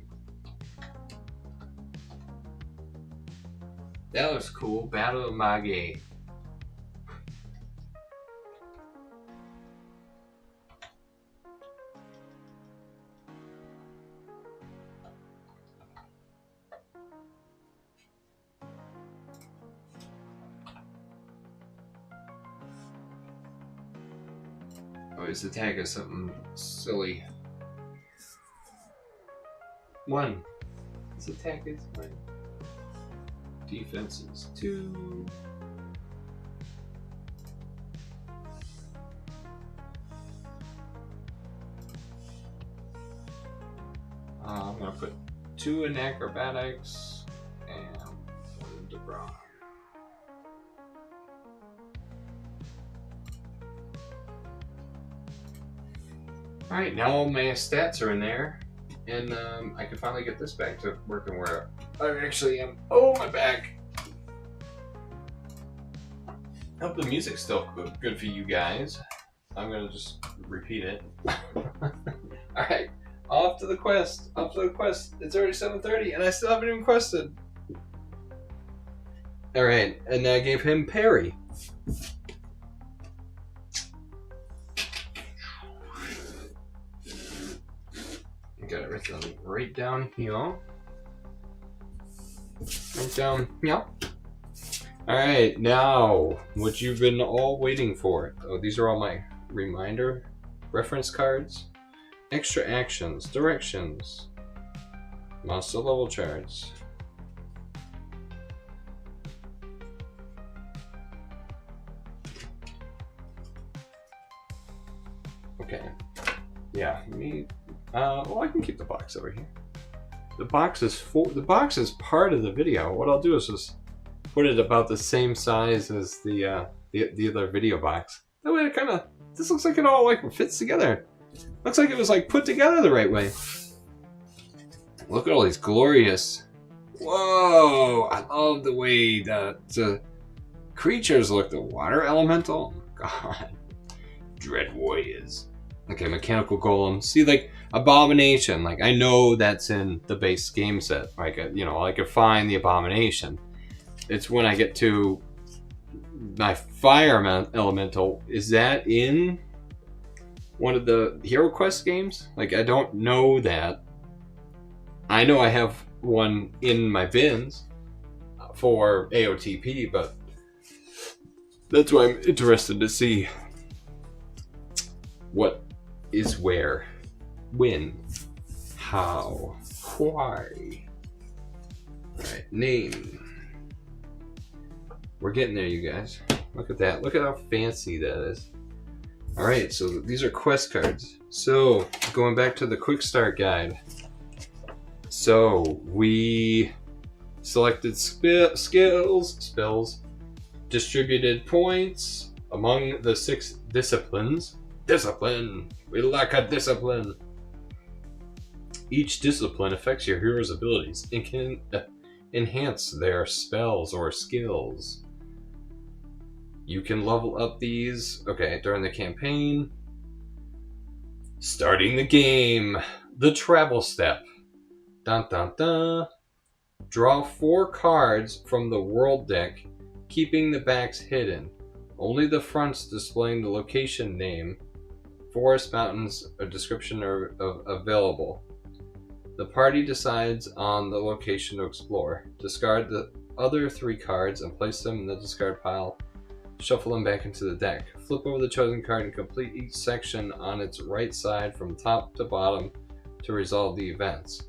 That looks cool. Battle of Mage. Oh, his attack is something silly. 1. His attack is 1. Defense is 2. I'm gonna put 2 in acrobatics and 1 into brawn. Alright, now all my stats are in there, and I can finally get this back to working where I actually am. Oh, my back! I hope the music's still good for you guys. I'm gonna just repeat it. Alright, off to the quest. Off to the quest. It's already 7:30 and I still haven't even quested. Alright, and I gave him parry. Got it right down here. Right down here. Alright, now, what you've been all waiting for. Oh, these are all my reminder reference cards. Extra actions, directions, master level charts. Okay. Yeah, well, I can keep the box over here. The box is part of the video. What I'll do is just put it about the same size as the other video box. That way, this looks like it all fits together. Looks like it was put together the right way. Look at all these glorious. Whoa! I love the way the creatures look. The water elemental. God, dread warriors. Okay, mechanical golem. See, abomination. I know that's in the base game set. I could find the abomination. It's when I get to my fire elemental. Is that in one of the HeroQuest games. Like, I don't know that. I know I have one in my bins for AOTP, but that's why I'm interested to see what is where, when, how, why. Alright, name. We're getting there, you guys. Look at that. Look at how fancy that is. Alright, so these are quest cards. So, going back to the quick start guide. So, we selected spells, distributed points among the 6 disciplines. Discipline! We lack a discipline! Each discipline affects your hero's abilities and can enhance their spells or skills. You can level up these, during the campaign. Starting the game. The travel step. Dun dun dun. Draw 4 cards from the world deck, keeping the backs hidden. Only the fronts displaying the location name, forest, mountains, or description are available. The party decides on the location to explore. Discard the other 3 cards and place them in the discard pile. Shuffle them back into the deck. Flip over the chosen card and complete each section on its right side from top to bottom to resolve the events.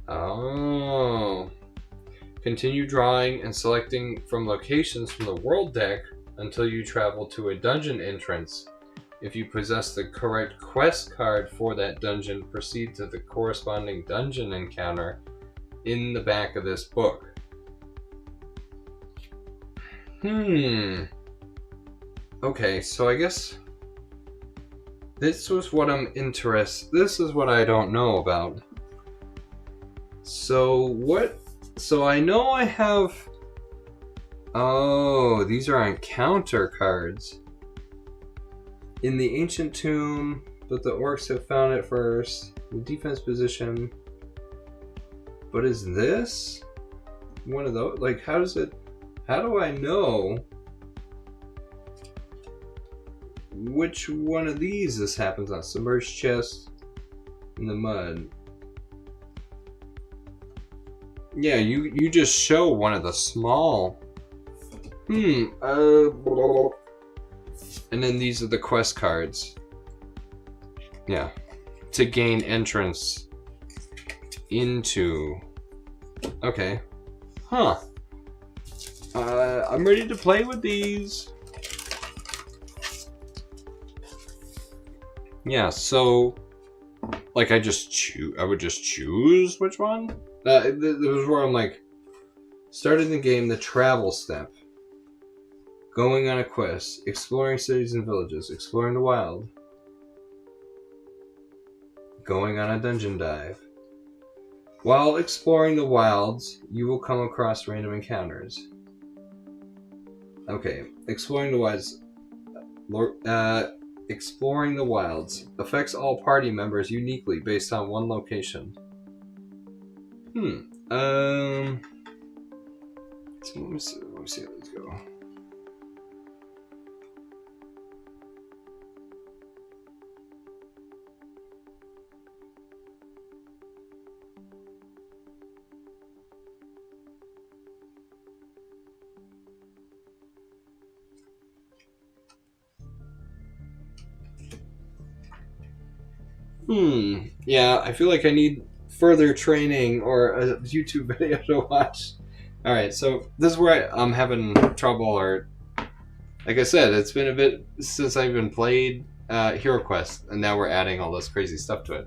Oh. Continue drawing and selecting from locations from the world deck until you travel to a dungeon entrance. If you possess the correct quest card for that dungeon, proceed to the corresponding dungeon encounter in the back of this book. Okay, so I guess this was what I'm interested. This is what I don't know about. So I know I have. Oh, these are encounter cards. In the ancient tomb, but the orcs have found it first. The defense position. But is this one of those? Like, how do I know which one of these this happens on? Submerged chest in the mud. Yeah, you just show one of the small. And then these are the quest cards. Yeah. To gain entrance into. Okay. Huh. I'm ready to play with these. Yeah, so like I would just choose which one? This was where I'm like, starting the game, the travel step. Going on a quest, exploring cities and villages, exploring the wild. Going on a dungeon dive. While exploring the wilds, you will come across random encounters. Okay, exploring the wilds. Exploring the wilds affects all party members uniquely based on one location. So let me see how these go. Yeah, I feel like I need further training or a YouTube video to watch. Alright, so this is where I'm having trouble, or like I said, it's been a bit since I've even played HeroQuest, and now we're adding all this crazy stuff to it.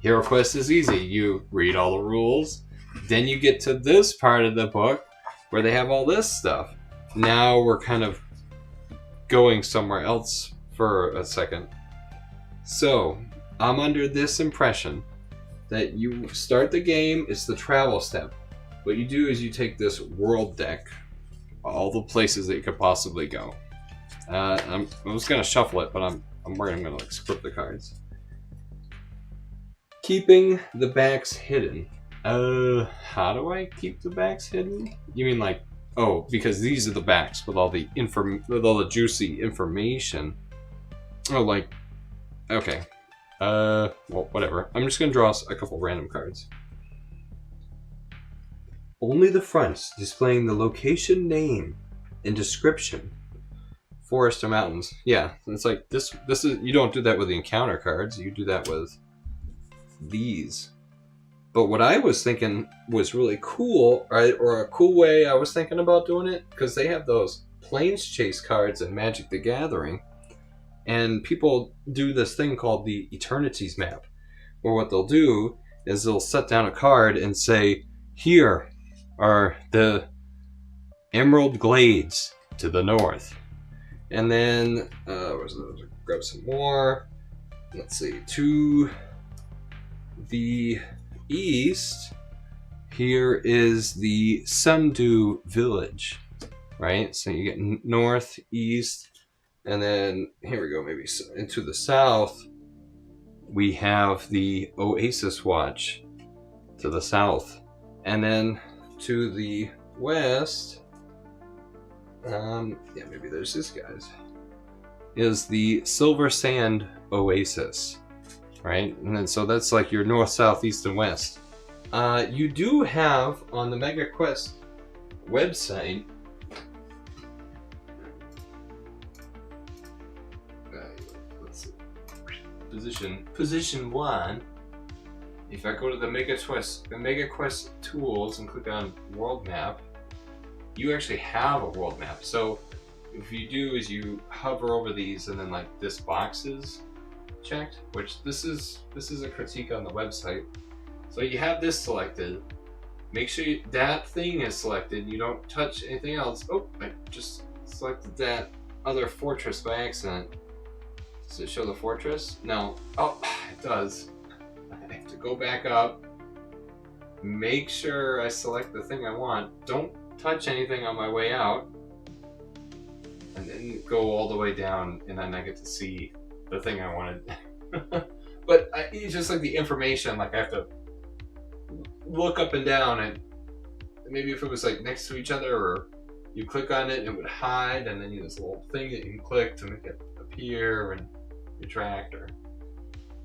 HeroQuest is easy. You read all the rules, then you get to this part of the book where they have all this stuff. Now we're kind of going somewhere else for a second. So, I'm under this impression that you start the game, it's the travel step. What you do is you take this world deck, all the places that you could possibly go. I'm just gonna shuffle it, but I'm worried I'm gonna like script the cards. Keeping the backs hidden. How do I keep the backs hidden? You mean like, oh, because these are the backs with all the juicy information. Oh, like, Okay. Well, whatever. I'm just gonna draw a couple random cards. Only the fronts displaying the location name and description. Forest or mountains. Yeah, it's like this is, you don't do that with the encounter cards, you do that with these. But what I was thinking was really cool, right, or a cool way I was thinking about doing it, because they have those Planes Chase cards in Magic the Gathering, and people do this thing called the Eternities map, where what they'll do is they'll set down a card and say, here are the Emerald Glades to the north. And then, grab some more. Let's see, to the east, here is the Sundew Village, right? So you get north, east, and then here we go, maybe into the south, we have the Oasis Watch to the south. And then to the west, yeah, maybe there's this guy's, is the Silver Sand Oasis, right? And then so that's like your north, south, east, and west. You do have on the Megaquest website, let's see, position 1. If I go to the Megaquest tools and click on world map, you actually have a world map. So if you do is you hover over these and then like this box is checked, which this is a critique on the website. So you have this selected. Make sure that thing is selected. You don't touch anything else. Oh, I just selected that other fortress by accident. Does it show the fortress? No. Oh, it does. I have to go back up. Make sure I select the thing I want. Don't touch anything on my way out. And then go all the way down, and then I get to see the thing I wanted. But it's just like the information, like I have to look up and down, and maybe if it was like next to each other, or you click on it and it would hide, and then you have this little thing that you can click to make it appear and retract, or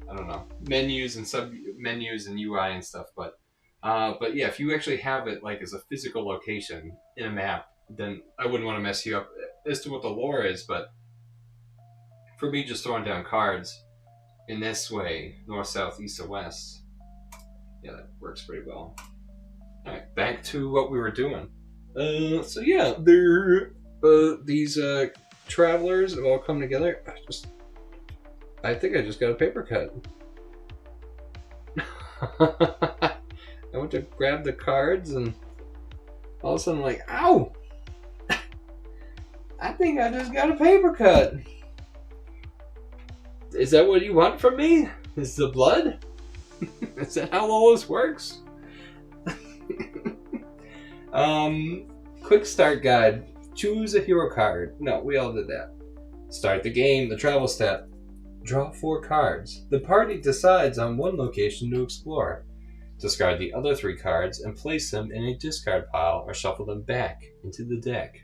I don't know, menus and sub menus and UI and stuff. But yeah, if you actually have it like as a physical location in a map, then I wouldn't want to mess you up as to what the lore is. But for me, just throwing down cards in this way, north, south, east, and west, yeah, that works pretty well. All right, back to what we were doing. So yeah, these travelers have all come together. I think I just got a paper cut. I went to grab the cards, and all of a sudden I'm like, ow! I think I just got a paper cut. Is that what you want from me? Is the blood? Is that how all this works? Quick start guide. Choose a hero card. No, we all did that. Start the game, the travel step. Draw 4 cards. The party decides on one location to explore. Discard the other 3 cards and place them in a discard pile or shuffle them back into the deck.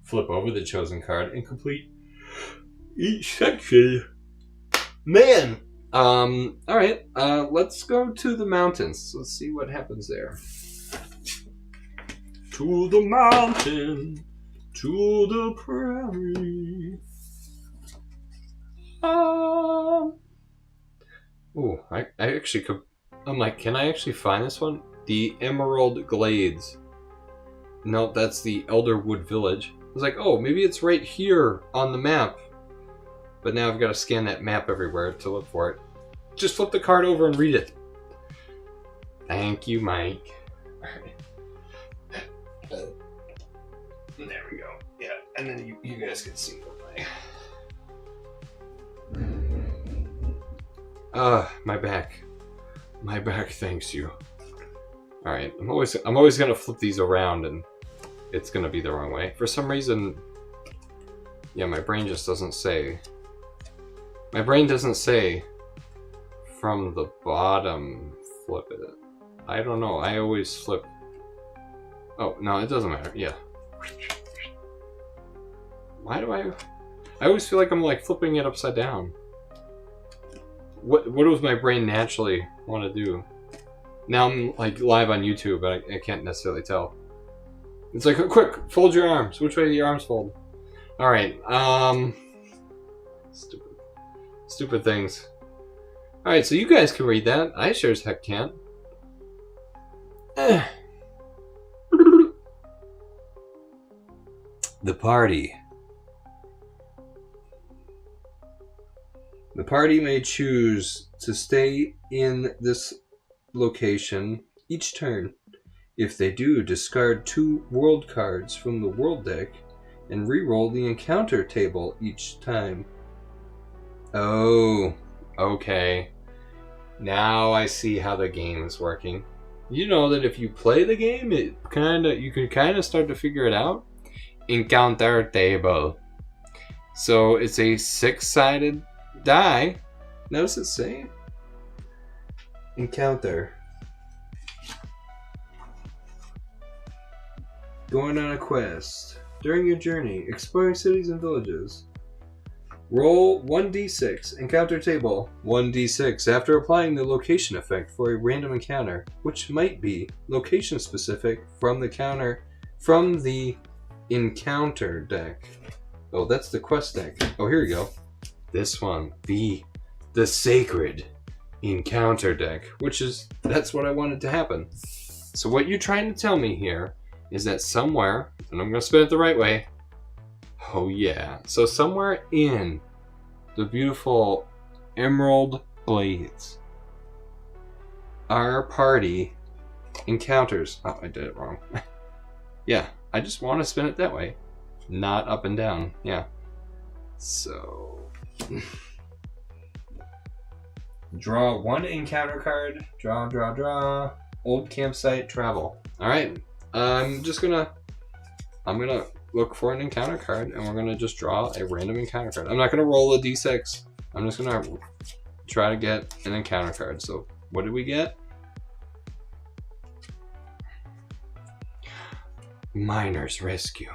Flip over the chosen card and complete each section. Man! Alright, let's go to the mountains. Let's see what happens there. To the mountain, to the prairie. Oh, I actually could. I'm like, can I actually find this one? The Emerald Glades. No, that's the Elderwood Village. I was like, oh, maybe it's right here on the map. But now I've got to scan that map everywhere to look for it. Just flip the card over and read it. Thank you, Mike. Alright. There we go. Yeah, and then you guys can see what my back. My back thanks you. Alright, I'm always gonna flip these around and it's gonna be the wrong way. For some reason, yeah, my brain just doesn't say. My brain doesn't say from the bottom flip it. I don't know, I always flip. Oh, no, it doesn't matter, yeah. Why do I always feel like I'm like flipping it upside down. what does my brain naturally want to do? Now I'm like live on YouTube, but I can't necessarily tell. It's like, quick, fold your arms. Which way do your arms fold? All right. Stupid things. All right, so you guys can read that. I sure as heck can't. The party. The party may choose to stay in this location each turn. If they do, discard 2 world cards from the world deck and re-roll the encounter table each time. Oh, okay. Now I see how the game is working. You know that if you play the game, you can kind of start to figure it out. Encounter table. So it's a 6-sided die. Notice it say encounter. Going on a quest. During your journey, exploring cities and villages. Roll 1d6, encounter table 1d6 after applying the location effect for a random encounter, which might be location specific from the encounter deck. Oh, that's the quest deck. Oh, here we go. This one, the sacred encounter deck, that's what I wanted to happen. So what you're trying to tell me here is that somewhere, and I'm going to spin it the right way. Oh yeah. So somewhere in the beautiful emerald blades, our party encounters... Oh, I did it wrong. Yeah, I just want to spin it that way. Not up and down. Yeah. So... draw 1 encounter card. Draw. Old campsite travel. Alright. I'm gonna look for an encounter card, and we're gonna just draw a random encounter card. I'm not gonna roll a d6. I'm just gonna try to get an encounter card. So what did we get? Miner's Rescue.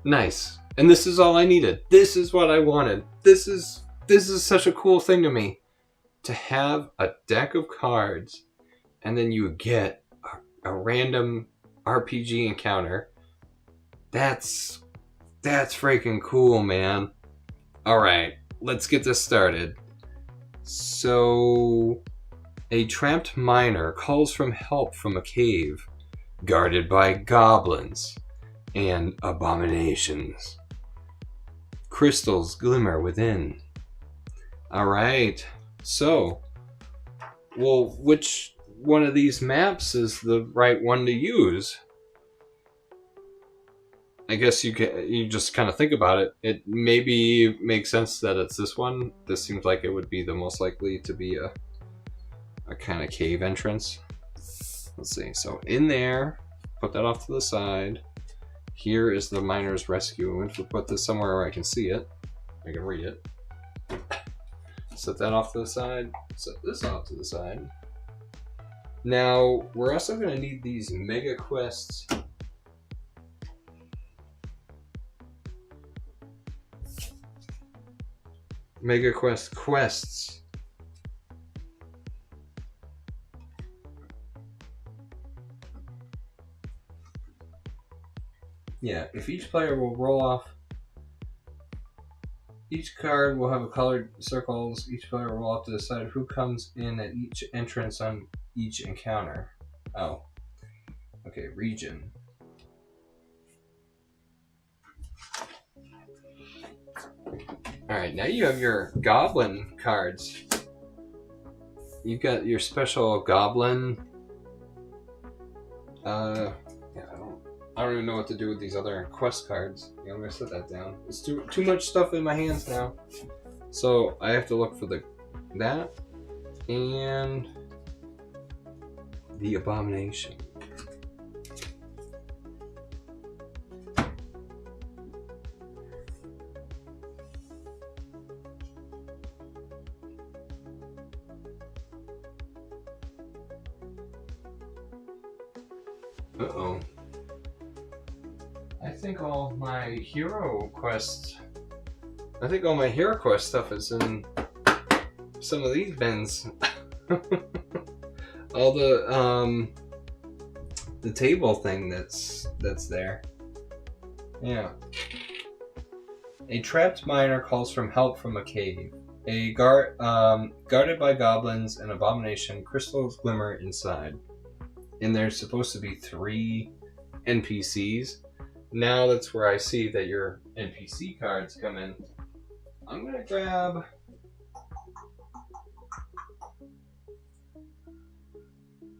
Nice. And this is all I needed. This is what I wanted. This is such a cool thing to me, to have a deck of cards and then you get a random RPG encounter. That's freaking cool, man. All right, let's get this started. So, a trapped miner calls for help from a cave guarded by goblins and abominations. Crystals glimmer within. All right, so, well, which one of these maps is the right one to use? I guess you just kind of think about it. It maybe makes sense that it's this one. This seems like it would be the most likely to be a kind of cave entrance. Let's see. So in there, put that off to the side. Here is the Miner's Rescue. I'm going to put this somewhere where I can see it. I can read it. Set that off to the side. Set this off to the side. Now, we're also going to need these Megaquest quests. Yeah, if each player will roll off, each card will have a colored circles. Each player will roll off to decide who comes in at each entrance on each encounter. Oh. Okay, region. Alright, now you have your goblin cards. You've got your special goblin. Yeah, I don't even know what to do with these other quest cards. Yeah, I'm gonna set that down. It's too much stuff in my hands now. So I have to look for that and the abomination. Uh-oh. I think all my hero quest stuff is in some of these bins. All the table thing that's there. Yeah. A trapped miner calls for help from a cave. A guarded by goblins, an abomination, crystals glimmer inside. And there's supposed to be 3 NPCs. Now that's where I see that your NPC cards come in. I'm gonna grab...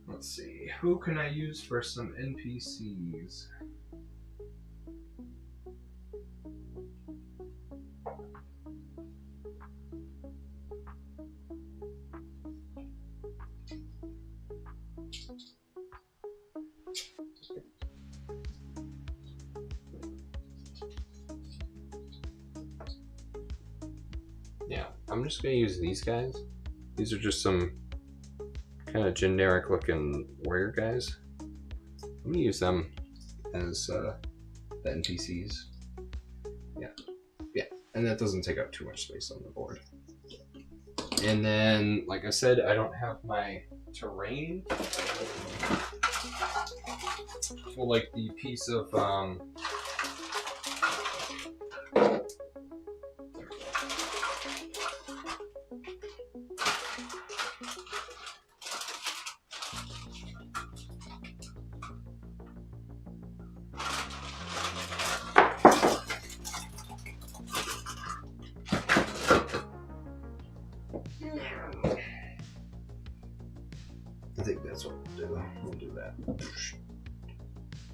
Let's see, who can I use for some NPCs? Yeah, I'm just gonna use these guys. These are just some kind of generic looking warrior guys. I'm gonna use them as the NPCs. Yeah, and that doesn't take up too much space on the board. And then, like I said, I don't have my terrain. Well, like the piece of I think that's what we'll do. We'll do that.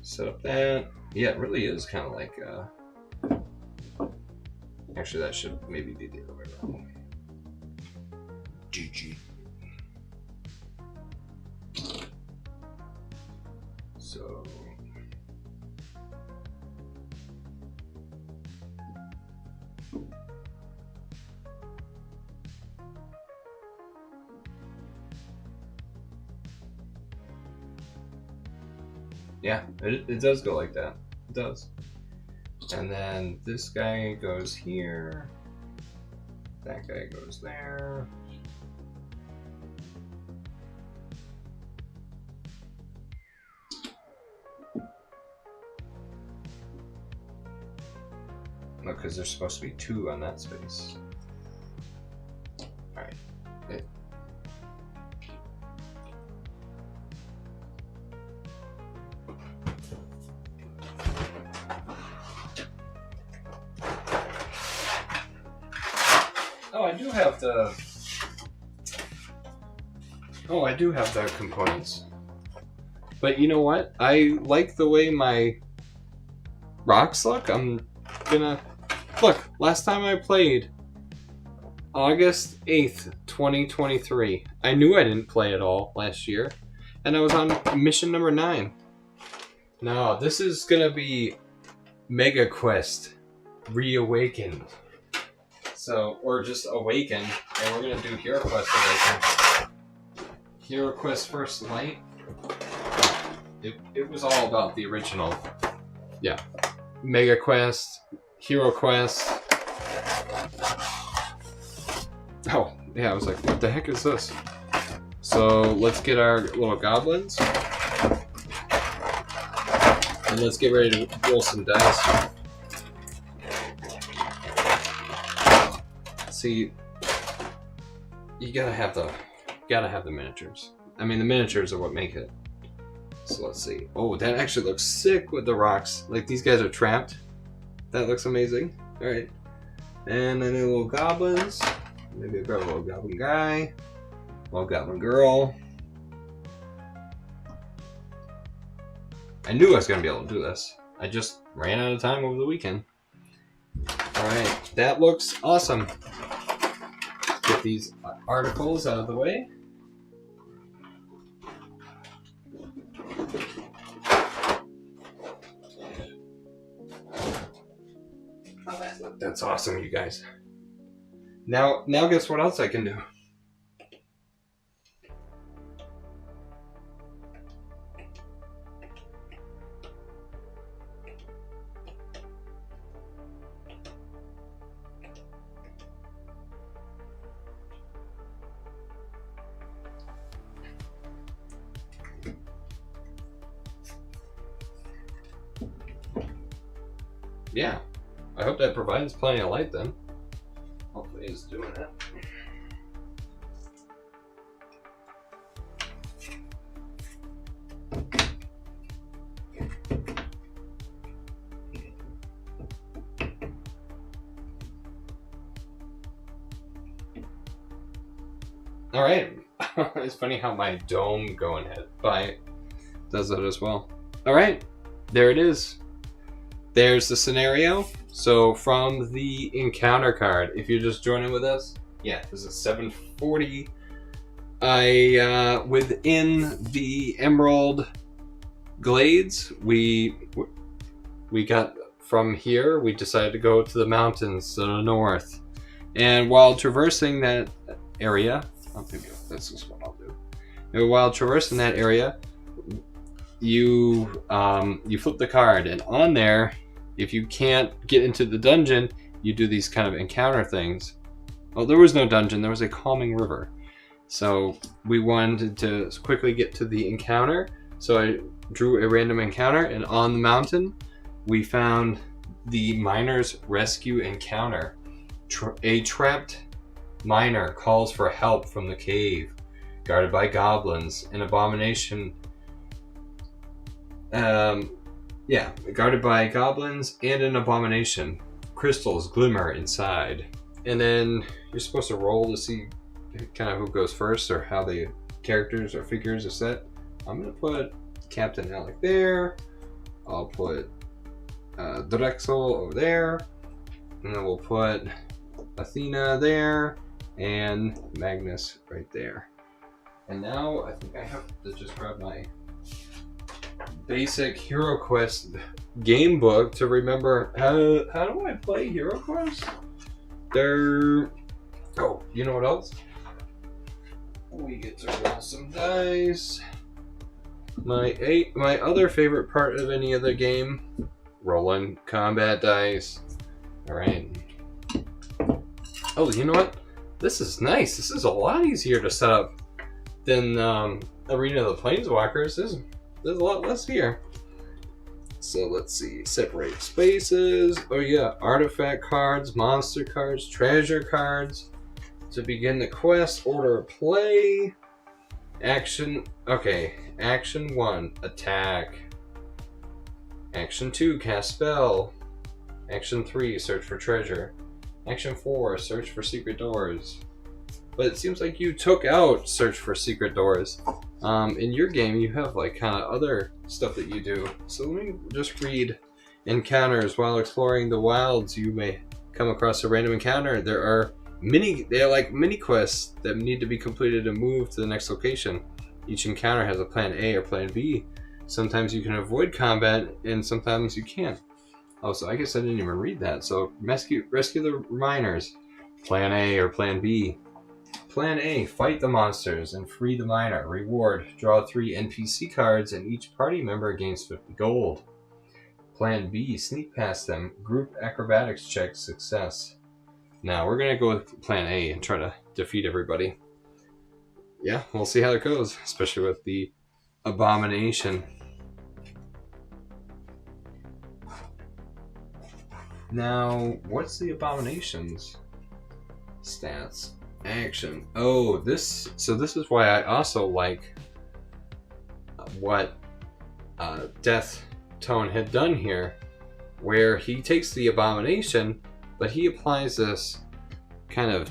Set up that. Yeah, it really is kind of like. Actually, that should maybe be the other way around. GG. So. Yeah, it does go like that. It does. And then this guy goes here. That guy goes there. No, because there's supposed to be 2 on that space. Alright. Oh, I do have the components. But you know what? I like the way my rocks look. I'm gonna... Look, last time I played, August 8th, 2023. I knew I didn't play at all last year. And I was on mission number 9. No, this is gonna be Megaquest Reawakened. So, or just Awakened, and we're gonna do HeroQuest Awakened. HeroQuest First Light. It was all about the original. Yeah. Megaquest, HeroQuest. Oh, yeah, I was like, what the heck is this? So, let's get our little goblins. And let's get ready to roll some dice. See, you gotta have the miniatures. I mean, the miniatures are what make it. So let's see. Oh, that actually looks sick with the rocks. Like, these guys are trapped. That looks amazing. All right, and then the little goblins. Maybe I'll grab a little goblin guy, little goblin girl. I knew I was gonna be able to do this. I just ran out of time over the weekend. All right, that looks awesome. Get these articles out of the way. That's awesome, you guys. Now guess what else I can do? yeah, I hope that provides plenty of light then. Hopefully it's doing it. All right. It's funny how my dome going ahead by does that as well. All right, there it is. There's the scenario. So from the encounter card, if you're just joining with us, yeah, this is 740. Within the Emerald Glades, we got from here. We decided to go to the mountains to the north, and while traversing that area. This is what I'll do. And while traversing that area, you flip the card, and on there, if you can't get into the dungeon, you do these kind of encounter things. Well, there was no dungeon, there was a calming river. So we wanted to quickly get to the encounter. So I drew a random encounter, and on the mountain, we found the Miner's Rescue Encounter. A trapped miner calls for help from the cave, guarded by goblins. An abomination. Guarded by goblins and an abomination. Crystals glimmer inside. And then you're supposed to roll to see kind of who goes first or how the characters or figures are set. I'm going to put Captain Alec there. I'll put Drexel over there. And then we'll put Athena there. And Magnus right there. And now I think I have to just grab my basic Hero Quest game book to remember how do I play Hero Quest? Oh, you know what else? We get to roll some dice. My other favorite part of any other game, rolling combat dice. All right. Oh, you know what? This is nice. This is a lot easier to set up than Arena of the Planeswalkers. There's a lot less here. So let's see. Separate spaces. Oh yeah, artifact cards, monster cards, treasure cards. To begin the quest, order of play. Action. Okay. Action 1, attack. Action 2, cast spell. Action 3, search for treasure. Action 4, search for secret doors. But it seems like you took out search for secret doors. In your game, you have like kind of other stuff that you do. So let me just read encounters. While exploring the wilds, you may come across a random encounter. They're like mini quests that need to be completed to move to the next location. Each encounter has a plan A or plan B. Sometimes you can avoid combat, and sometimes you can't. Oh, so I guess I didn't even read that. So rescue the miners. Plan A or plan B. Plan A, fight the monsters and free the miner. Reward, draw 3 NPC cards and each party member gains 50 gold. Plan B, sneak past them. Group acrobatics check, success. Now we're going to go with plan A and try to defeat everybody. Yeah, we'll see how it goes, especially with the abomination. Now, what's the abomination's stats? Action. Oh, this is why I also like what Death Tone had done here, where he takes the abomination, but he applies this kind of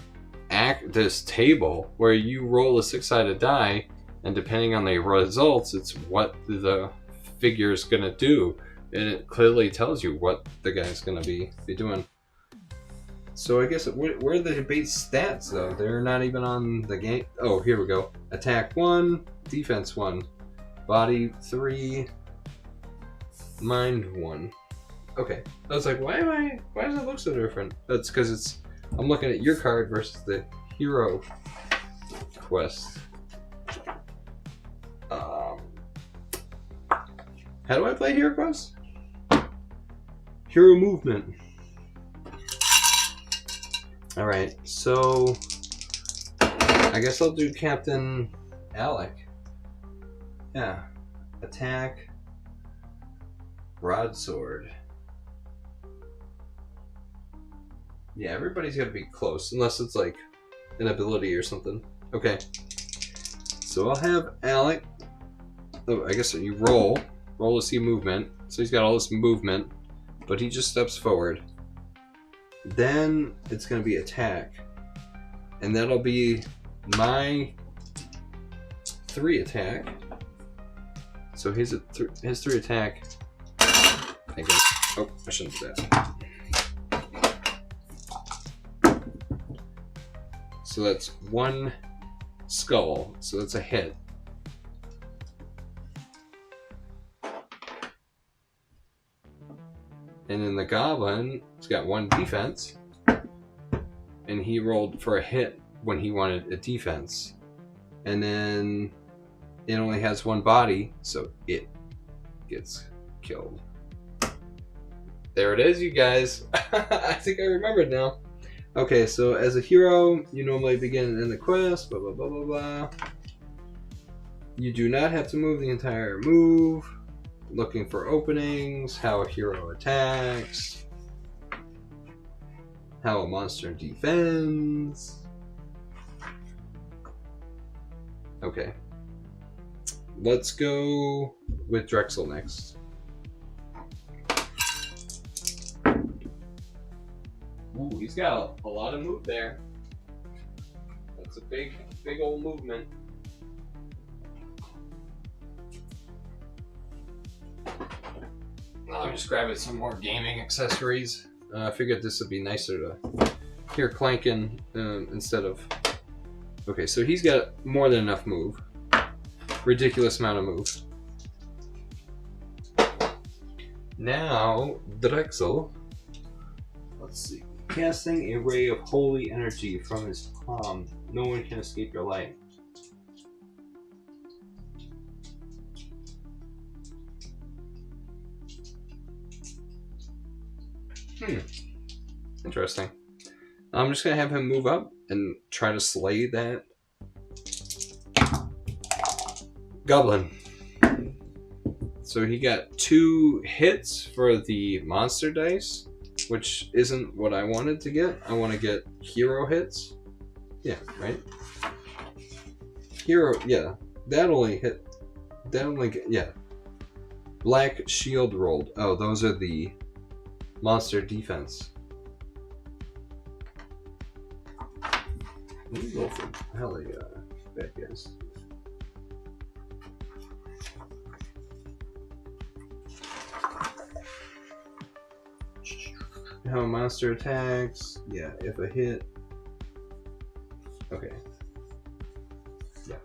this table where you roll a 6-sided die, and depending on the results, it's what the figure's gonna do, and it clearly tells you what the guy's gonna be doing. So I guess where are the base stats though? They're not even on the game. Oh, here we go. Attack 1, defense 1, body 3, mind 1. Okay, I was like, why does it look so different? That's because I'm looking at your card versus the Hero Quest. How do I play Hero Quest? Hero movement. Alright, so I guess I'll do Captain Alec. Yeah. Attack. Broadsword. Yeah, everybody's got to be close, unless it's like an ability or something. Okay. So I'll have Alec. Oh, I guess you roll. Roll to see movement. So he's got all this movement, but he just steps forward. Then it's going to be attack. And that'll be my 3 attack. So his 3 attack. I guess. Oh, I shouldn't do that. So that's 1 skull. So that's a hit. And then the goblin has got 1 defense. And he rolled for a hit when he wanted a defense. And then it only has 1 body, so it gets killed. There it is, you guys. I think I remembered now. Okay, so as a hero, you normally begin and end the quest, blah, blah, blah, blah, blah. You do not have to move the entire move. Looking for openings, how a hero attacks, how a monster defends. Okay. Let's go with Drexel next. Ooh, he's got a lot of move there. That's a big old movement. I'm just grabbing some more gaming accessories. I figured this would be nicer to hear clanking instead of... Okay, so he's got more than enough move. Ridiculous amount of move. Now, Drexel. Let's see. Casting a ray of holy energy from his palm. No one can escape your light. Interesting. I'm just gonna have him move up and try to slay that goblin. So he got 2 hits for the monster dice, which isn't what I wanted to get. I want to get hero hits. Yeah, right? Hero, yeah. That only hit. That only get, yeah. Black shield rolled. Oh, those are the monster defense. Let me go for hell bad guys. How monster attacks. Yeah, if a hit. Okay. Yeah.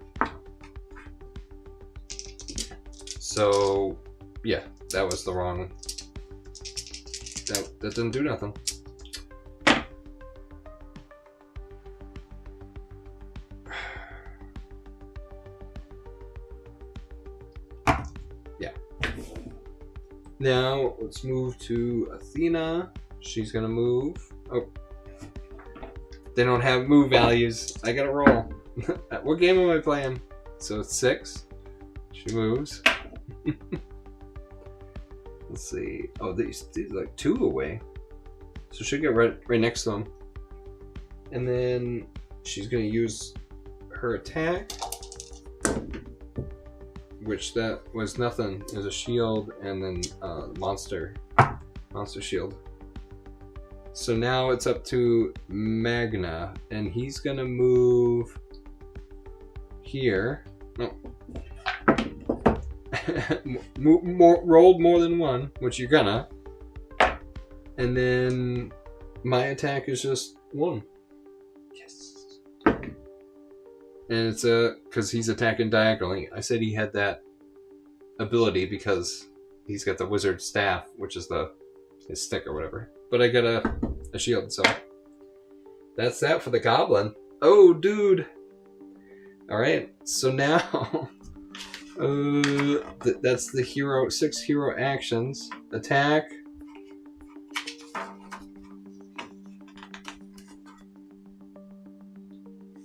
So, yeah, that was the wrong. That didn't do nothing. Yeah. Now let's move to Athena. She's gonna move. Oh, they don't have move values. I gotta roll. What game am I playing? So it's 6. She moves. Let's see. Oh, these like 2 away. So she'll get right next to them. And then she's gonna use her attack, which that was nothing. It was a shield and then monster shield. So now it's up to Magna, and he's gonna move here. No. Rolled more than 1, which you're gonna. And then my attack is just 1. Yes. And it's because he's attacking diagonally. I said he had that ability because he's got the wizard staff, which is his stick or whatever. But I got a shield, so that's that for the goblin. Oh, dude. All right, so now that's the hero. 6 hero actions. Attack.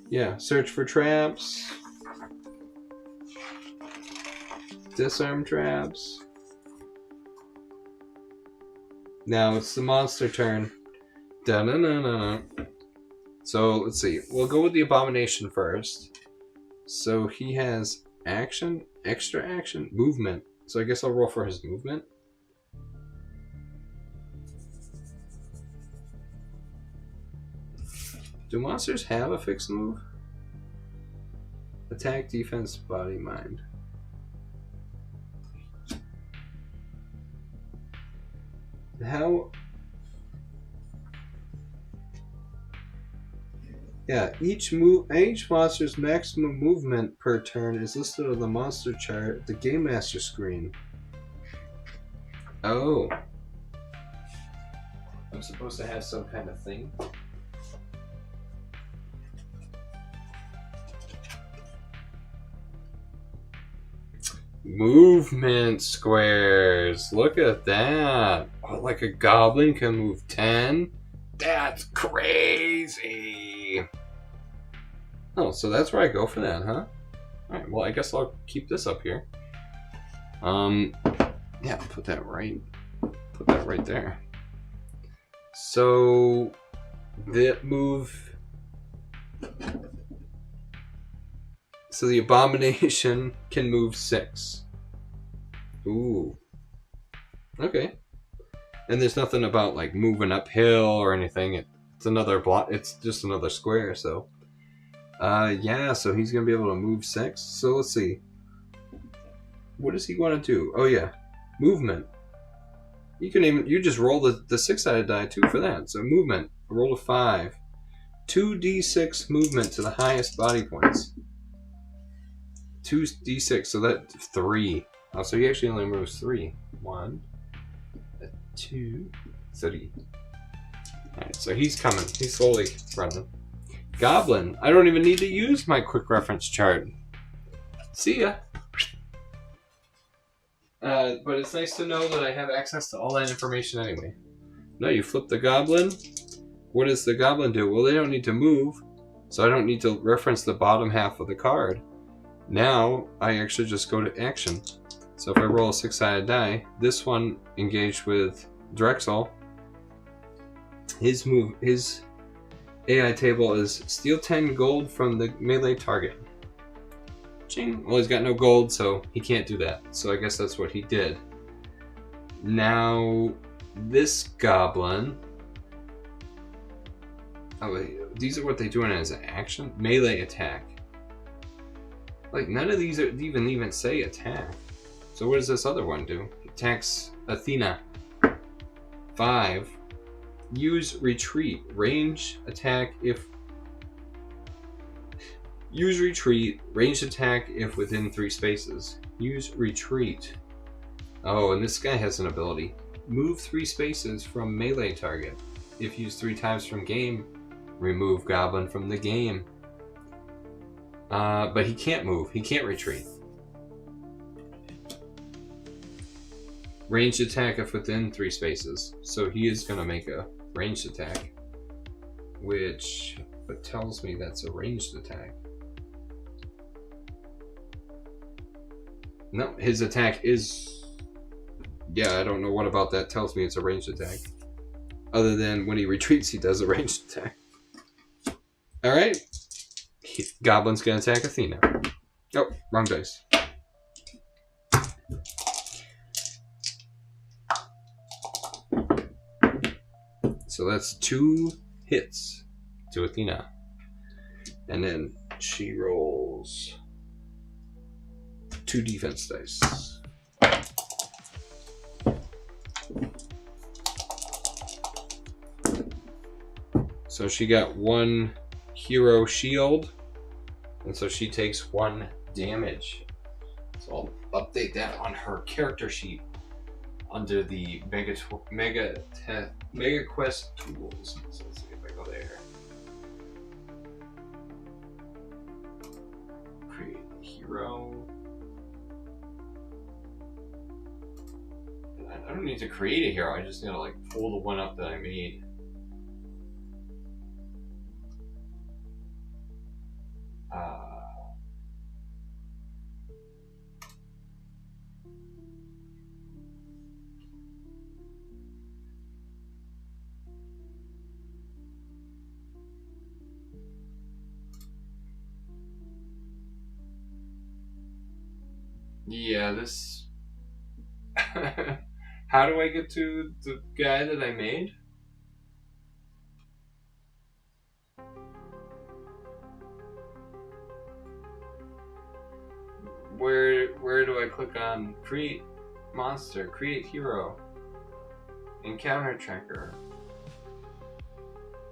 Yeah, search for traps. Disarm traps. Now it's the monster turn. Da-na-na-na-na. So let's see. We'll go with the abomination first. So he has action, extra action, movement. So I guess I'll roll for his movement. Do monsters have a fixed move? Attack, defense, body, mind. How? Yeah, each monster's maximum movement per turn is listed on the monster chart, the Game Master screen. Oh. I'm supposed to have some kind of thing? Movement squares. Look at that. Oh, like a goblin can move 10? That's crazy. Oh, so that's where I go for that, huh? Alright, well, I guess I'll keep this up here. Yeah, I'll put that right there. So, that move... So the abomination can move 6. Ooh. Okay. And there's nothing about like moving uphill or anything. It's another block. It's just another square. So, yeah. So he's gonna be able to move 6. So let's see. What does he want to do? Oh yeah, movement. You just roll the 6-sided die too for that. So movement. Roll a 5. 2d6 movement to the highest body points. 2d6. So that's 3. Oh, so he actually only moves 3. 1. 2, 3. Alright, so he's coming. He's slowly running. Goblin. I don't even need to use my quick reference chart. See ya. But it's nice to know that I have access to all that information anyway. No, you flip the goblin. What does the goblin do? Well, they don't need to move, so I don't need to reference the bottom half of the card. Now, I actually just go to action. So if I roll a 6-sided die, this one engaged with Drexel, his AI table is steal 10 gold from the melee target. Ching. Well, he's got no gold, so he can't do that. So I guess that's what he did. Now, this goblin... Oh, wait, these are what they do as an action? Melee attack. Like, none of these even say attack. So what does this other one do? Attacks Athena. 5. Use retreat. Range attack if... Use retreat. Range attack if within 3 spaces. Use retreat. Oh, and this guy has an ability. Move 3 spaces from melee target. If used 3 times from game, remove goblin from the game. But he can't move. He can't retreat. Ranged attack if within 3 spaces. So he is going to make a ranged attack. Which tells me that's a ranged attack. No, his attack is... Yeah, I don't know what about that tells me it's a ranged attack. Other than when he retreats, he does a ranged attack. Alright. Goblin's going to attack Athena. Oh, wrong dice. So that's 2 hits to Athena. And then she rolls 2 defense dice. So she got 1 hero shield. And so she takes 1 damage. So I'll update that on her character sheet under the Megaquest tools. So let's see if I go there. Create a hero. And I don't need to create a hero. I just need to like pull the one up that I made. Yeah, this... How do I get to the guy that I made? Where do I click on create monster, create hero, encounter tracker?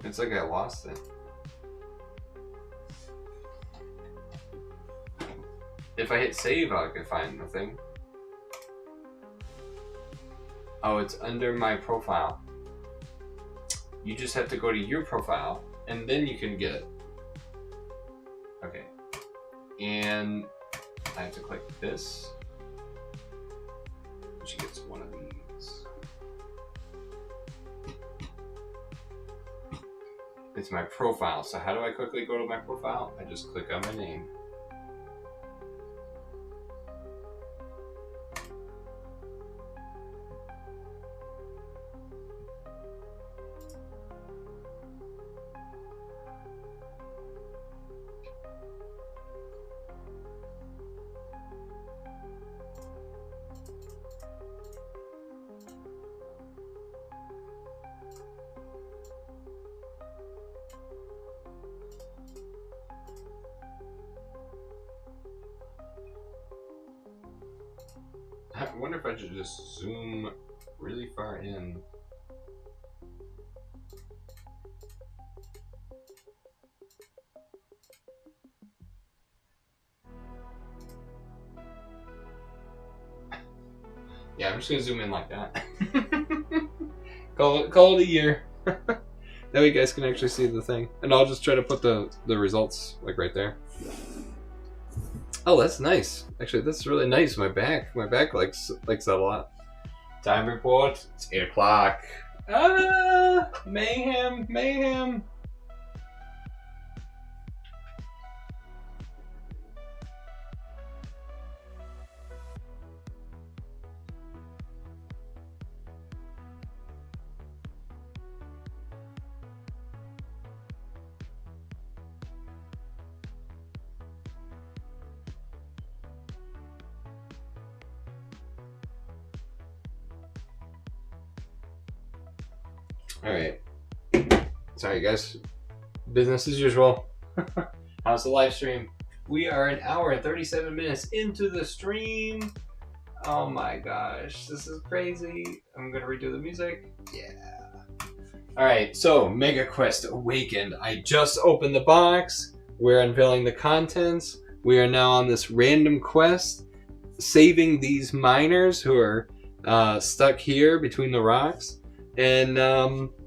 It's like I lost it. If I hit save, I can find the thing. Oh, it's under my profile. You just have to go to your profile, and then you can get it. Okay. And I have to click this. She gets one of these. It's my profile. So how do I quickly go to my profile? I just click on my name. I wonder if I should just zoom really far in. Yeah, I'm just gonna zoom in like that. Call it a year. That way you guys can actually see the thing. And I'll just try to put the results like right there. Oh, that's nice. Actually, that's really nice. My back likes that a lot. Time report. It's 8 o'clock. Ah, mayhem. Alright. Sorry, guys. Business as usual. How's the live stream? We are an hour and 37 minutes into the stream. Oh my gosh. This is crazy. I'm going to redo the music. Yeah. Alright, so Megaquest Awakened. I just opened the box. We're unveiling the contents. We are now on this random quest, saving these miners who are stuck here between the rocks. And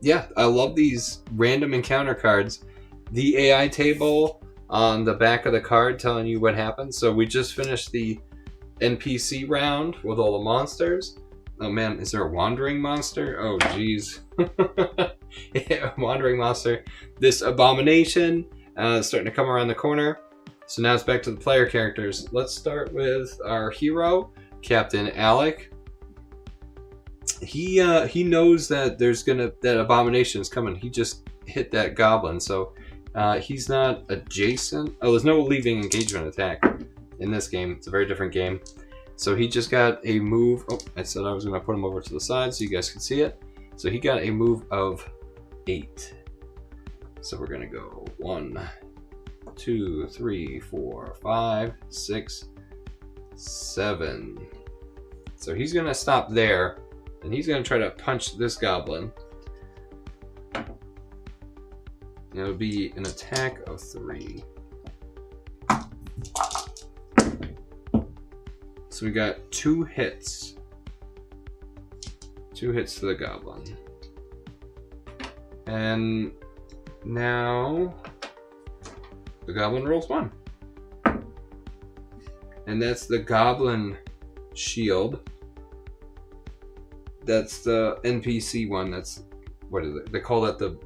yeah, I love these random encounter cards. The AI table on the back of the card telling you what happened. So we just finished the NPC round with all the monsters. Oh man, is there a wandering monster? Oh geez. Yeah, wandering monster. This abomination starting to come around the corner. So now it's back to the player characters. Let's start with our hero, Captain Alec. He knows that that abomination is coming. He just hit that goblin, so he's not adjacent. Oh, there's no leaving engagement attack in this game. It's a very different game. So he just got a move. Oh, I said I was going to put him over to the side so you guys can see it. So he got a move of 8. So we're going to go 1, 2, 3, 4, 5, 6, 7. So he's going to stop there. And he's going to try to punch this goblin. It would be an attack of 3. So we got 2 hits. 2 hits to the goblin. And now the goblin rolls 1. And that's the goblin shield. That's the NPC one. That's, what is it? They call that the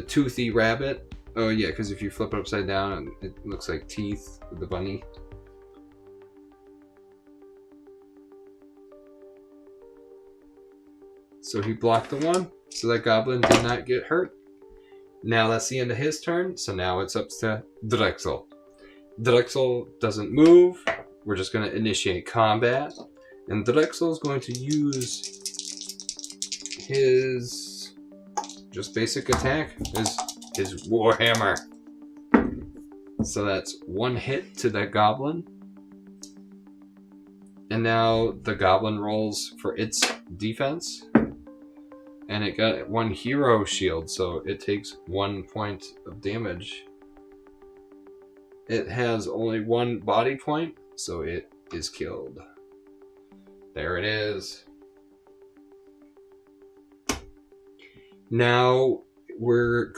toothy rabbit. Oh yeah, because if you flip it upside down, it looks like teeth with the bunny. So he blocked the 1, so that goblin did not get hurt. Now that's the end of his turn, so now it's up to Drexel. Drexel doesn't move, we're just going to initiate combat. And Drexel is going to use his just basic attack, his Warhammer. So that's 1 hit to that goblin. And now the goblin rolls for its defense. And it got 1 hero shield, so it takes 1 point of damage. It has only 1 body point, so it is killed. There it is. Now we're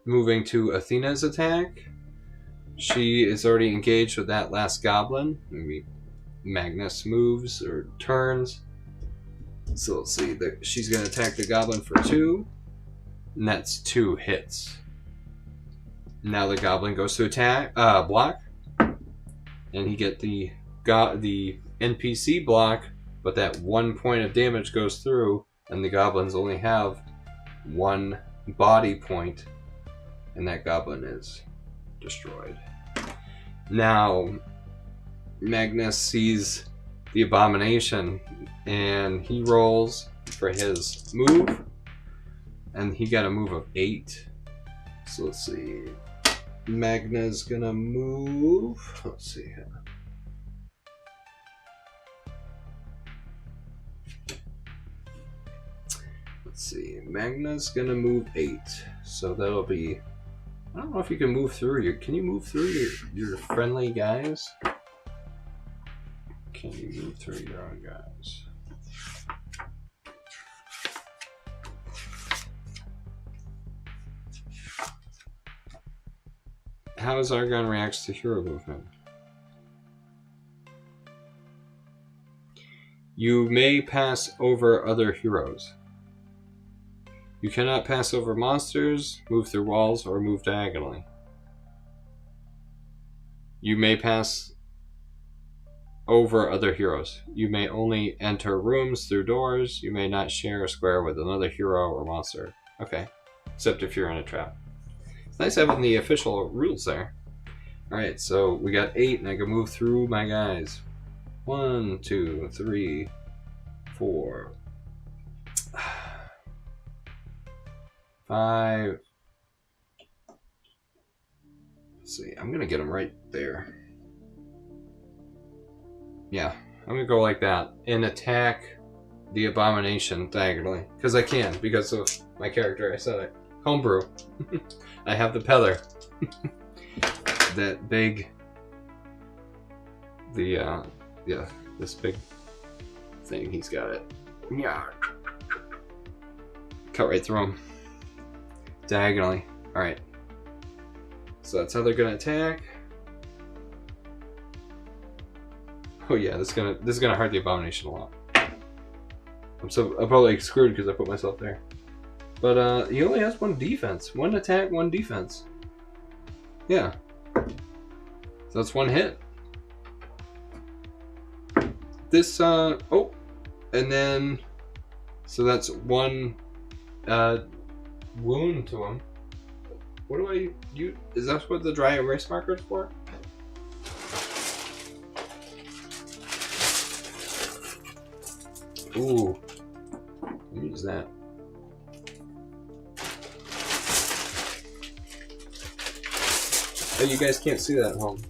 moving to Athena's attack. She is already engaged with that last goblin. Maybe Magnus moves or turns. So let's see. She's going to attack the goblin for 2. And that's 2 hits. Now the goblin goes to attack, block. And he get the NPC block, but that 1 point of damage goes through, and the goblins only have 1 body point, and that goblin is destroyed. Now, Magnus sees the abomination, and he rolls for his move, and he got a move of 8. So let's see. Magnus gonna move. Let's see here. Let's see. Magna's gonna move 8. So that'll be. I don't know if you can move through your. Can you move through your friendly guys? Can you move through your own guys? How is Argon reacts to hero movement? You may pass over other heroes. You cannot pass over monsters, move through walls, or move diagonally. You may pass over other heroes. You may only enter rooms through doors. You may not share a square with another hero or monster. Okay, except if you're in a trap. It's nice having the official rules there. Alright, so we got 8, and I can move through my guys. 1, 2, 3, 4, 5. Let's see, I'm gonna get them right there. Yeah, I'm gonna go like that and attack the abomination diagonally. Because I can, because of my character. I said it. Homebrew. I have the Peller. That big. Yeah, this big thing. He's got it. Yeah. Cut right through him. Diagonally. Alright. So that's how they're gonna attack. Oh yeah, this is gonna hurt the abomination a lot. I'm probably screwed because I put myself there. But he only has 1 defense. 1 attack, 1 defense. Yeah. So that's 1 hit. This oh, and then so that's 1 wound to him. What do I use? Is that what the dry erase marker is for? Ooh. Let me use that. Oh, you guys can't see that at home.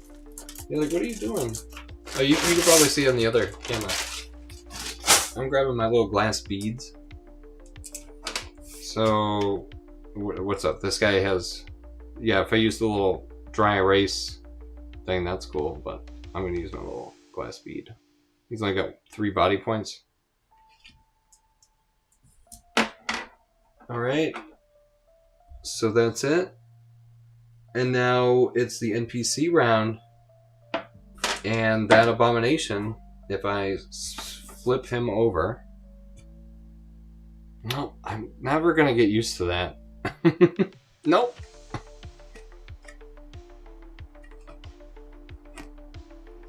You're like, what are you doing? Oh, you can probably see on the other camera. I'm grabbing my little glass beads. So, what's up? This guy has... Yeah, if I use the little dry erase thing, that's cool, but I'm going to use my little glass bead. He's only got 3 body points. Alright. So that's it. And now it's the NPC round. And that abomination, if I flip him over... No, I'm never going to get used to that. Nope.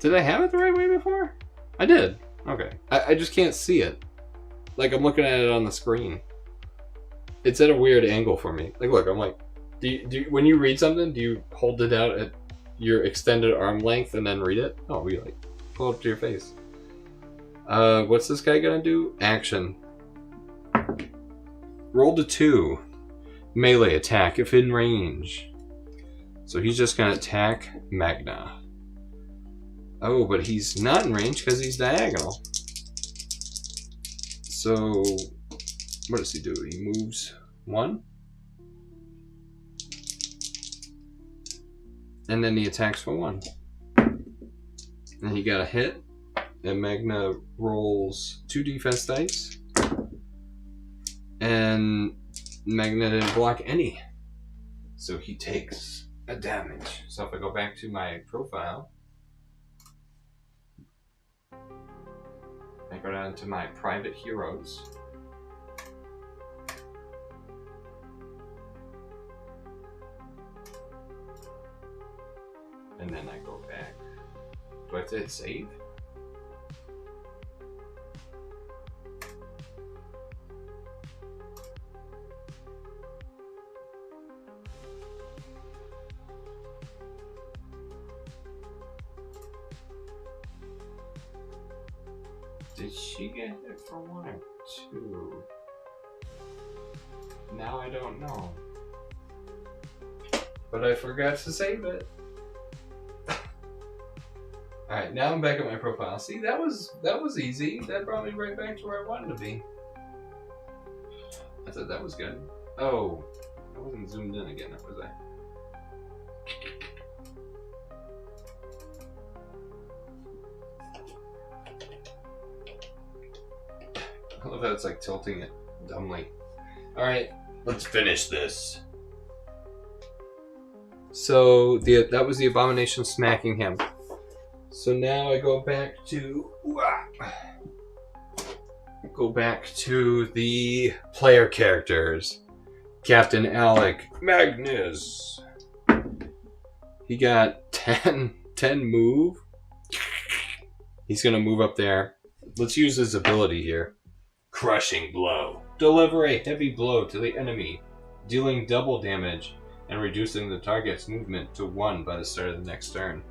Did I have it the right way before? I did. Okay. I just can't see it. Like, I'm looking at it on the screen. It's at a weird angle for me. Like, look, I'm like... Do you, when you read something, do you hold it out at your extended arm length and then read it? Oh, we like pull up to your face. What's this guy gonna do? Action. Roll to 2. Melee attack if in range. So he's just gonna attack Magna. Oh, but he's not in range because he's diagonal. So, what does he do? He moves 1. And then he attacks for 1. And he got a hit. And Magna rolls 2 defense dice. And Magna didn't block any. So he takes a damage. So if I go back to my profile, I go down to my private heroes. And then I go back. Do I have to hit save? Did she get hit for 1 or 2? Now I don't know. But I forgot to save it. Alright, now I'm back at my profile. See, that was easy. That brought me right back to where I wanted to be. I thought that was good. Oh, I wasn't zoomed in again, was I? I love how it's like tilting it dumbly. Alright, let's finish this. So that was the abomination smacking him. So now I go back to the player characters. Captain Alec Magnus. He got 10 move. He's gonna move up there. Let's use his ability here. Crushing blow. Deliver a heavy blow to the enemy, dealing double damage and reducing the target's movement to 1 by the start of the next turn.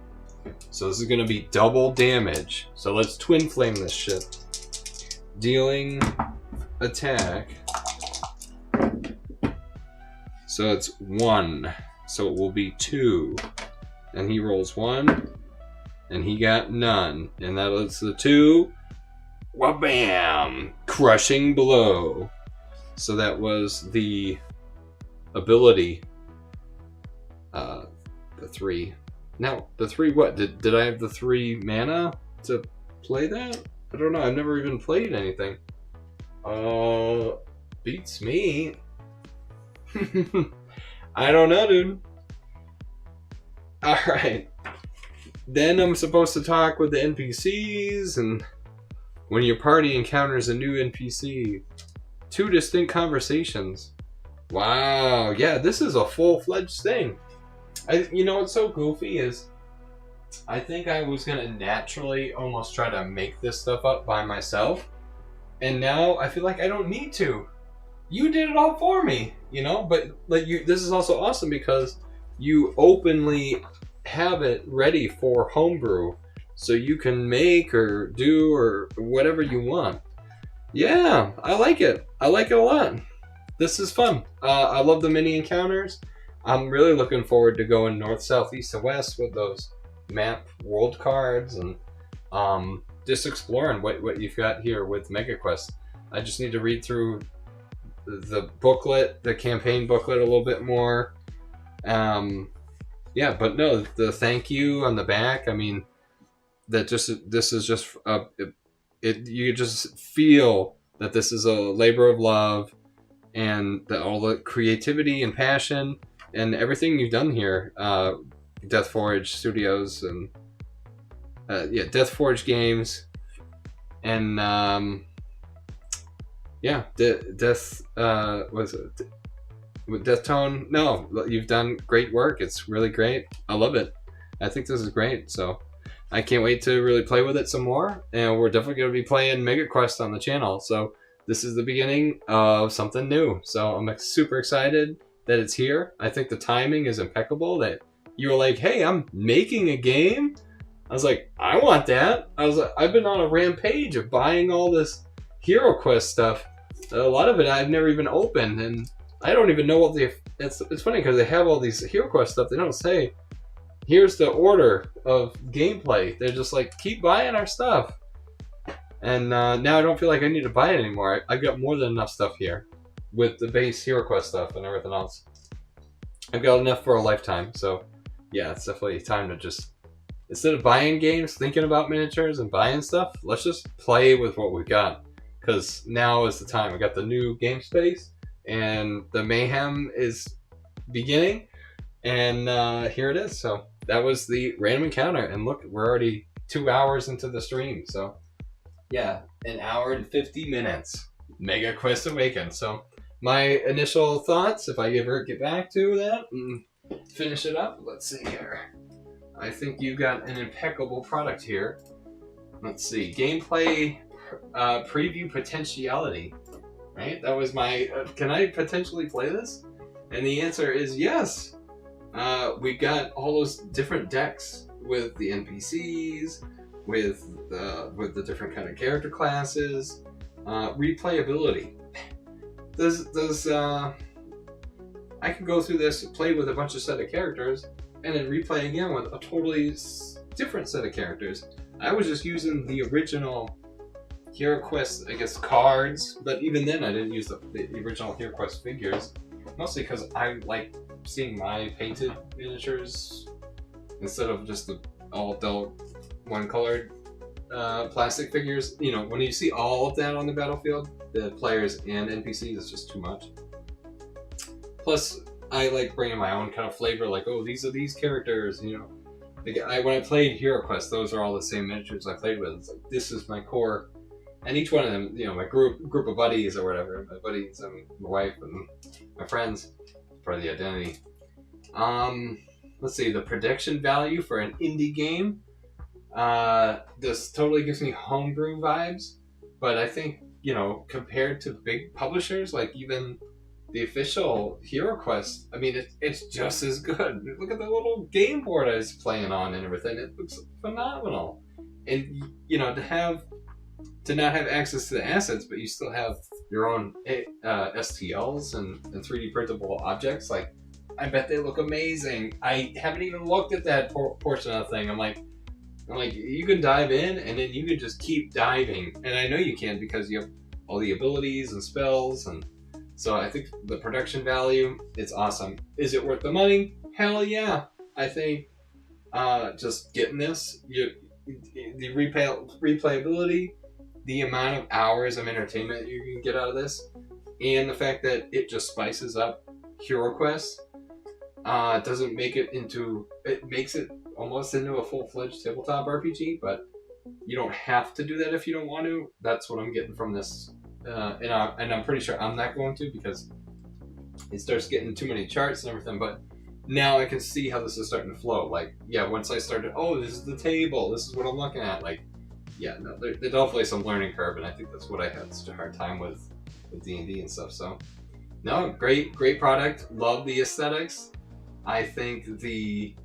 So this is going to be double damage. So let's twin flame this shit. Dealing attack. So it's 1. So it will be 2. And he rolls 1. And he got none. And that was the 2. Wabam! Crushing blow. So that was the ability. The 3. Now, the 3 what? Did I have the 3 mana to play that? I don't know. I've never even played anything. Beats me. I don't know, dude. Alright. Then I'm supposed to talk with the NPCs, and when your party encounters a new NPC, 2 distinct conversations. Wow. Yeah, this is a full-fledged thing. You know what's so goofy is I think I was going to naturally almost try to make this stuff up by myself. And now I feel like I don't need to. You did it all for me, you know? But like this is also awesome because you openly have it ready for homebrew. So you can make or do or whatever you want. Yeah, I like it. I like it a lot. This is fun. I love the mini encounters. I'm really looking forward to going north, south, east, and west with those map world cards and just exploring what you've got here with Megaquest. I just need to read through the booklet, the campaign booklet a little bit more. Yeah, but no, the thank you on the back, I mean, this is just, you just feel that this is a labor of love and that all the creativity and passion and everything you've done here, Deathforge Studios and Deathforge Games, and was it with Death Tone? No, you've done great work. It's really great. I love it. I think this is great. So I can't wait to really play with it some more. And we're definitely going to be playing Megaquest on the channel. So this is the beginning of something new. So I'm super excited that it's here. I think the timing is impeccable. That you were like, hey, I'm making a game. I was like, I want that. I was like, I've been on a rampage of buying all this Hero Quest stuff. A lot of it I've never even opened, and I don't even know what the. It's funny because they have all these Hero Quest stuff. They don't say, here's the order of gameplay. They're just like, keep buying our stuff. And now I don't feel like I need to buy it anymore. I've got more than enough stuff here with the base Hero Quest stuff and everything else. I've got enough for a lifetime. So yeah, it's definitely time to just, instead of buying games, thinking about miniatures and buying stuff, let's just play with what we've got. Because now is the time. We got the new game space and the mayhem is beginning. And here it is. So that was the random encounter. And look, we're already 2 hours into the stream. So yeah, 1 hour and 50 minutes. Megaquest Awakened. So my initial thoughts, if I ever get back to that and finish it up, let's see here. I think you got an impeccable product here. Let's see, gameplay preview potentiality, right? That was my, can I potentially play this? And the answer is yes. We've got all those different decks with the NPCs, with the different kind of character classes, replayability. I could go through this, play with a bunch of set of characters, and then replay again with a totally different set of characters. I was just using the original Hero Quest, I guess, cards, but even then I didn't use the original Hero Quest figures, mostly because I like seeing my painted miniatures instead of just the all dull one-colored plastic figures. You know, when you see all of that on the battlefield, the players and NPCs, it's just too much. Plus, I like bringing my own kind of flavor, like, oh, these are these characters, you know. Like, when I played Hero Quest, those are all the same miniatures I played with. It's like, this is my core. And each one of them, you know, my group of buddies or whatever, my buddies and my wife and my friends, part of the identity. Let's see, the prediction value for an indie game. This totally gives me homebrew vibes, but I think, you know, compared to big publishers, like even the official Hero Quest, I mean, it's just as good. Look at the little game board I was playing on and everything. It looks phenomenal. And, you know, to not have access to the assets, but you still have your own STLs and 3D printable objects, like, I bet they look amazing. I haven't even looked at that portion of the thing. I'm like, you can dive in, and then you can just keep diving. And I know you can because you have all the abilities and spells, and so I think the production value, it's awesome. Is it worth the money? Hell yeah. I think just getting this, the replayability, the amount of hours of entertainment you can get out of this, and the fact that it just spices up Hero Quest, doesn't make it into, it makes it almost into a full-fledged tabletop RPG, but you don't have to do that if you don't want to. That's what I'm getting from this. And I'm pretty sure I'm not going to, because it starts getting too many charts and everything, but now I can see how this is starting to flow. Like, yeah, once I started, oh, this is the table, this is what I'm looking at, like, yeah, no, there's definitely some learning curve, and I think that's what I had such a hard time with D&D and stuff, so. No, great product, love the aesthetics. I think the,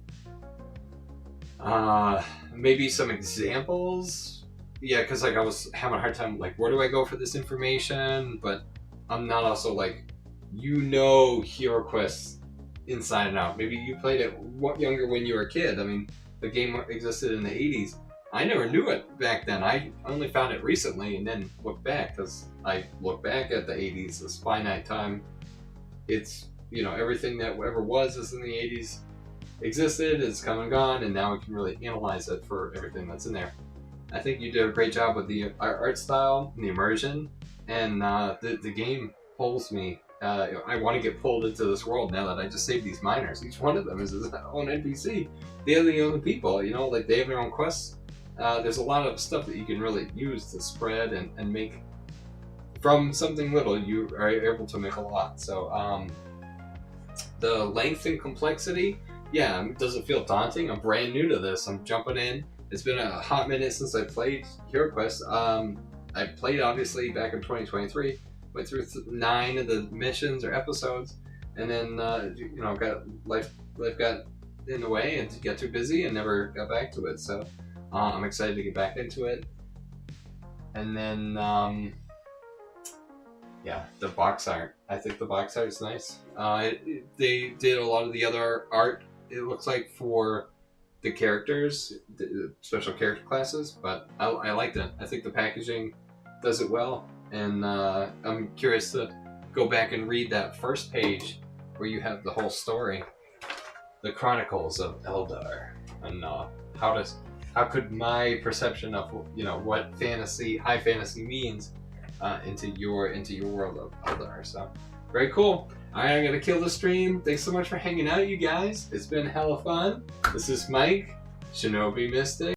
maybe some examples, yeah, because like I was having a hard time, like, where do I go for this information? But I'm not also like, you know, Hero Quest inside and out. Maybe you played it younger when you were a kid. I mean, the game existed in the 80s. I never knew it back then. I only found it recently and then looked back, because I look back at the 80s, this finite time. It's, you know, everything that ever was is in the 80s existed, it's come and gone, and now we can really analyze it for everything that's in there. I think you did a great job with the art style and the immersion, and the game pulls me. I want to get pulled into this world now that I just saved these miners. Each one of them is his own NPC. They are the only people, you know, like they have their own quests. There's a lot of stuff that you can really use to spread and make. From something little, you are able to make a lot. So the length and complexity, yeah, does it feel daunting? I'm brand new to this. I'm jumping in. It's been a hot minute since I played Hero Quest. I played obviously back in 2023. Went through 9 of the missions or episodes, and then you know, got life got in the way and got too busy and never got back to it. So I'm excited to get back into it. And then, yeah, the box art. I think the box art is nice. They did a lot of the other art, it looks like, for the characters, the special character classes, but I liked it. I think the packaging does it well, and I'm curious to go back and read that first page where you have the whole story, the Chronicles of Eldar, and how could my perception of what high fantasy means into your world of Eldar. So very cool. Alright, I'm gonna kill the stream. Thanks so much for hanging out, you guys. It's been hella fun. This is Mike, Shinobi Mystic.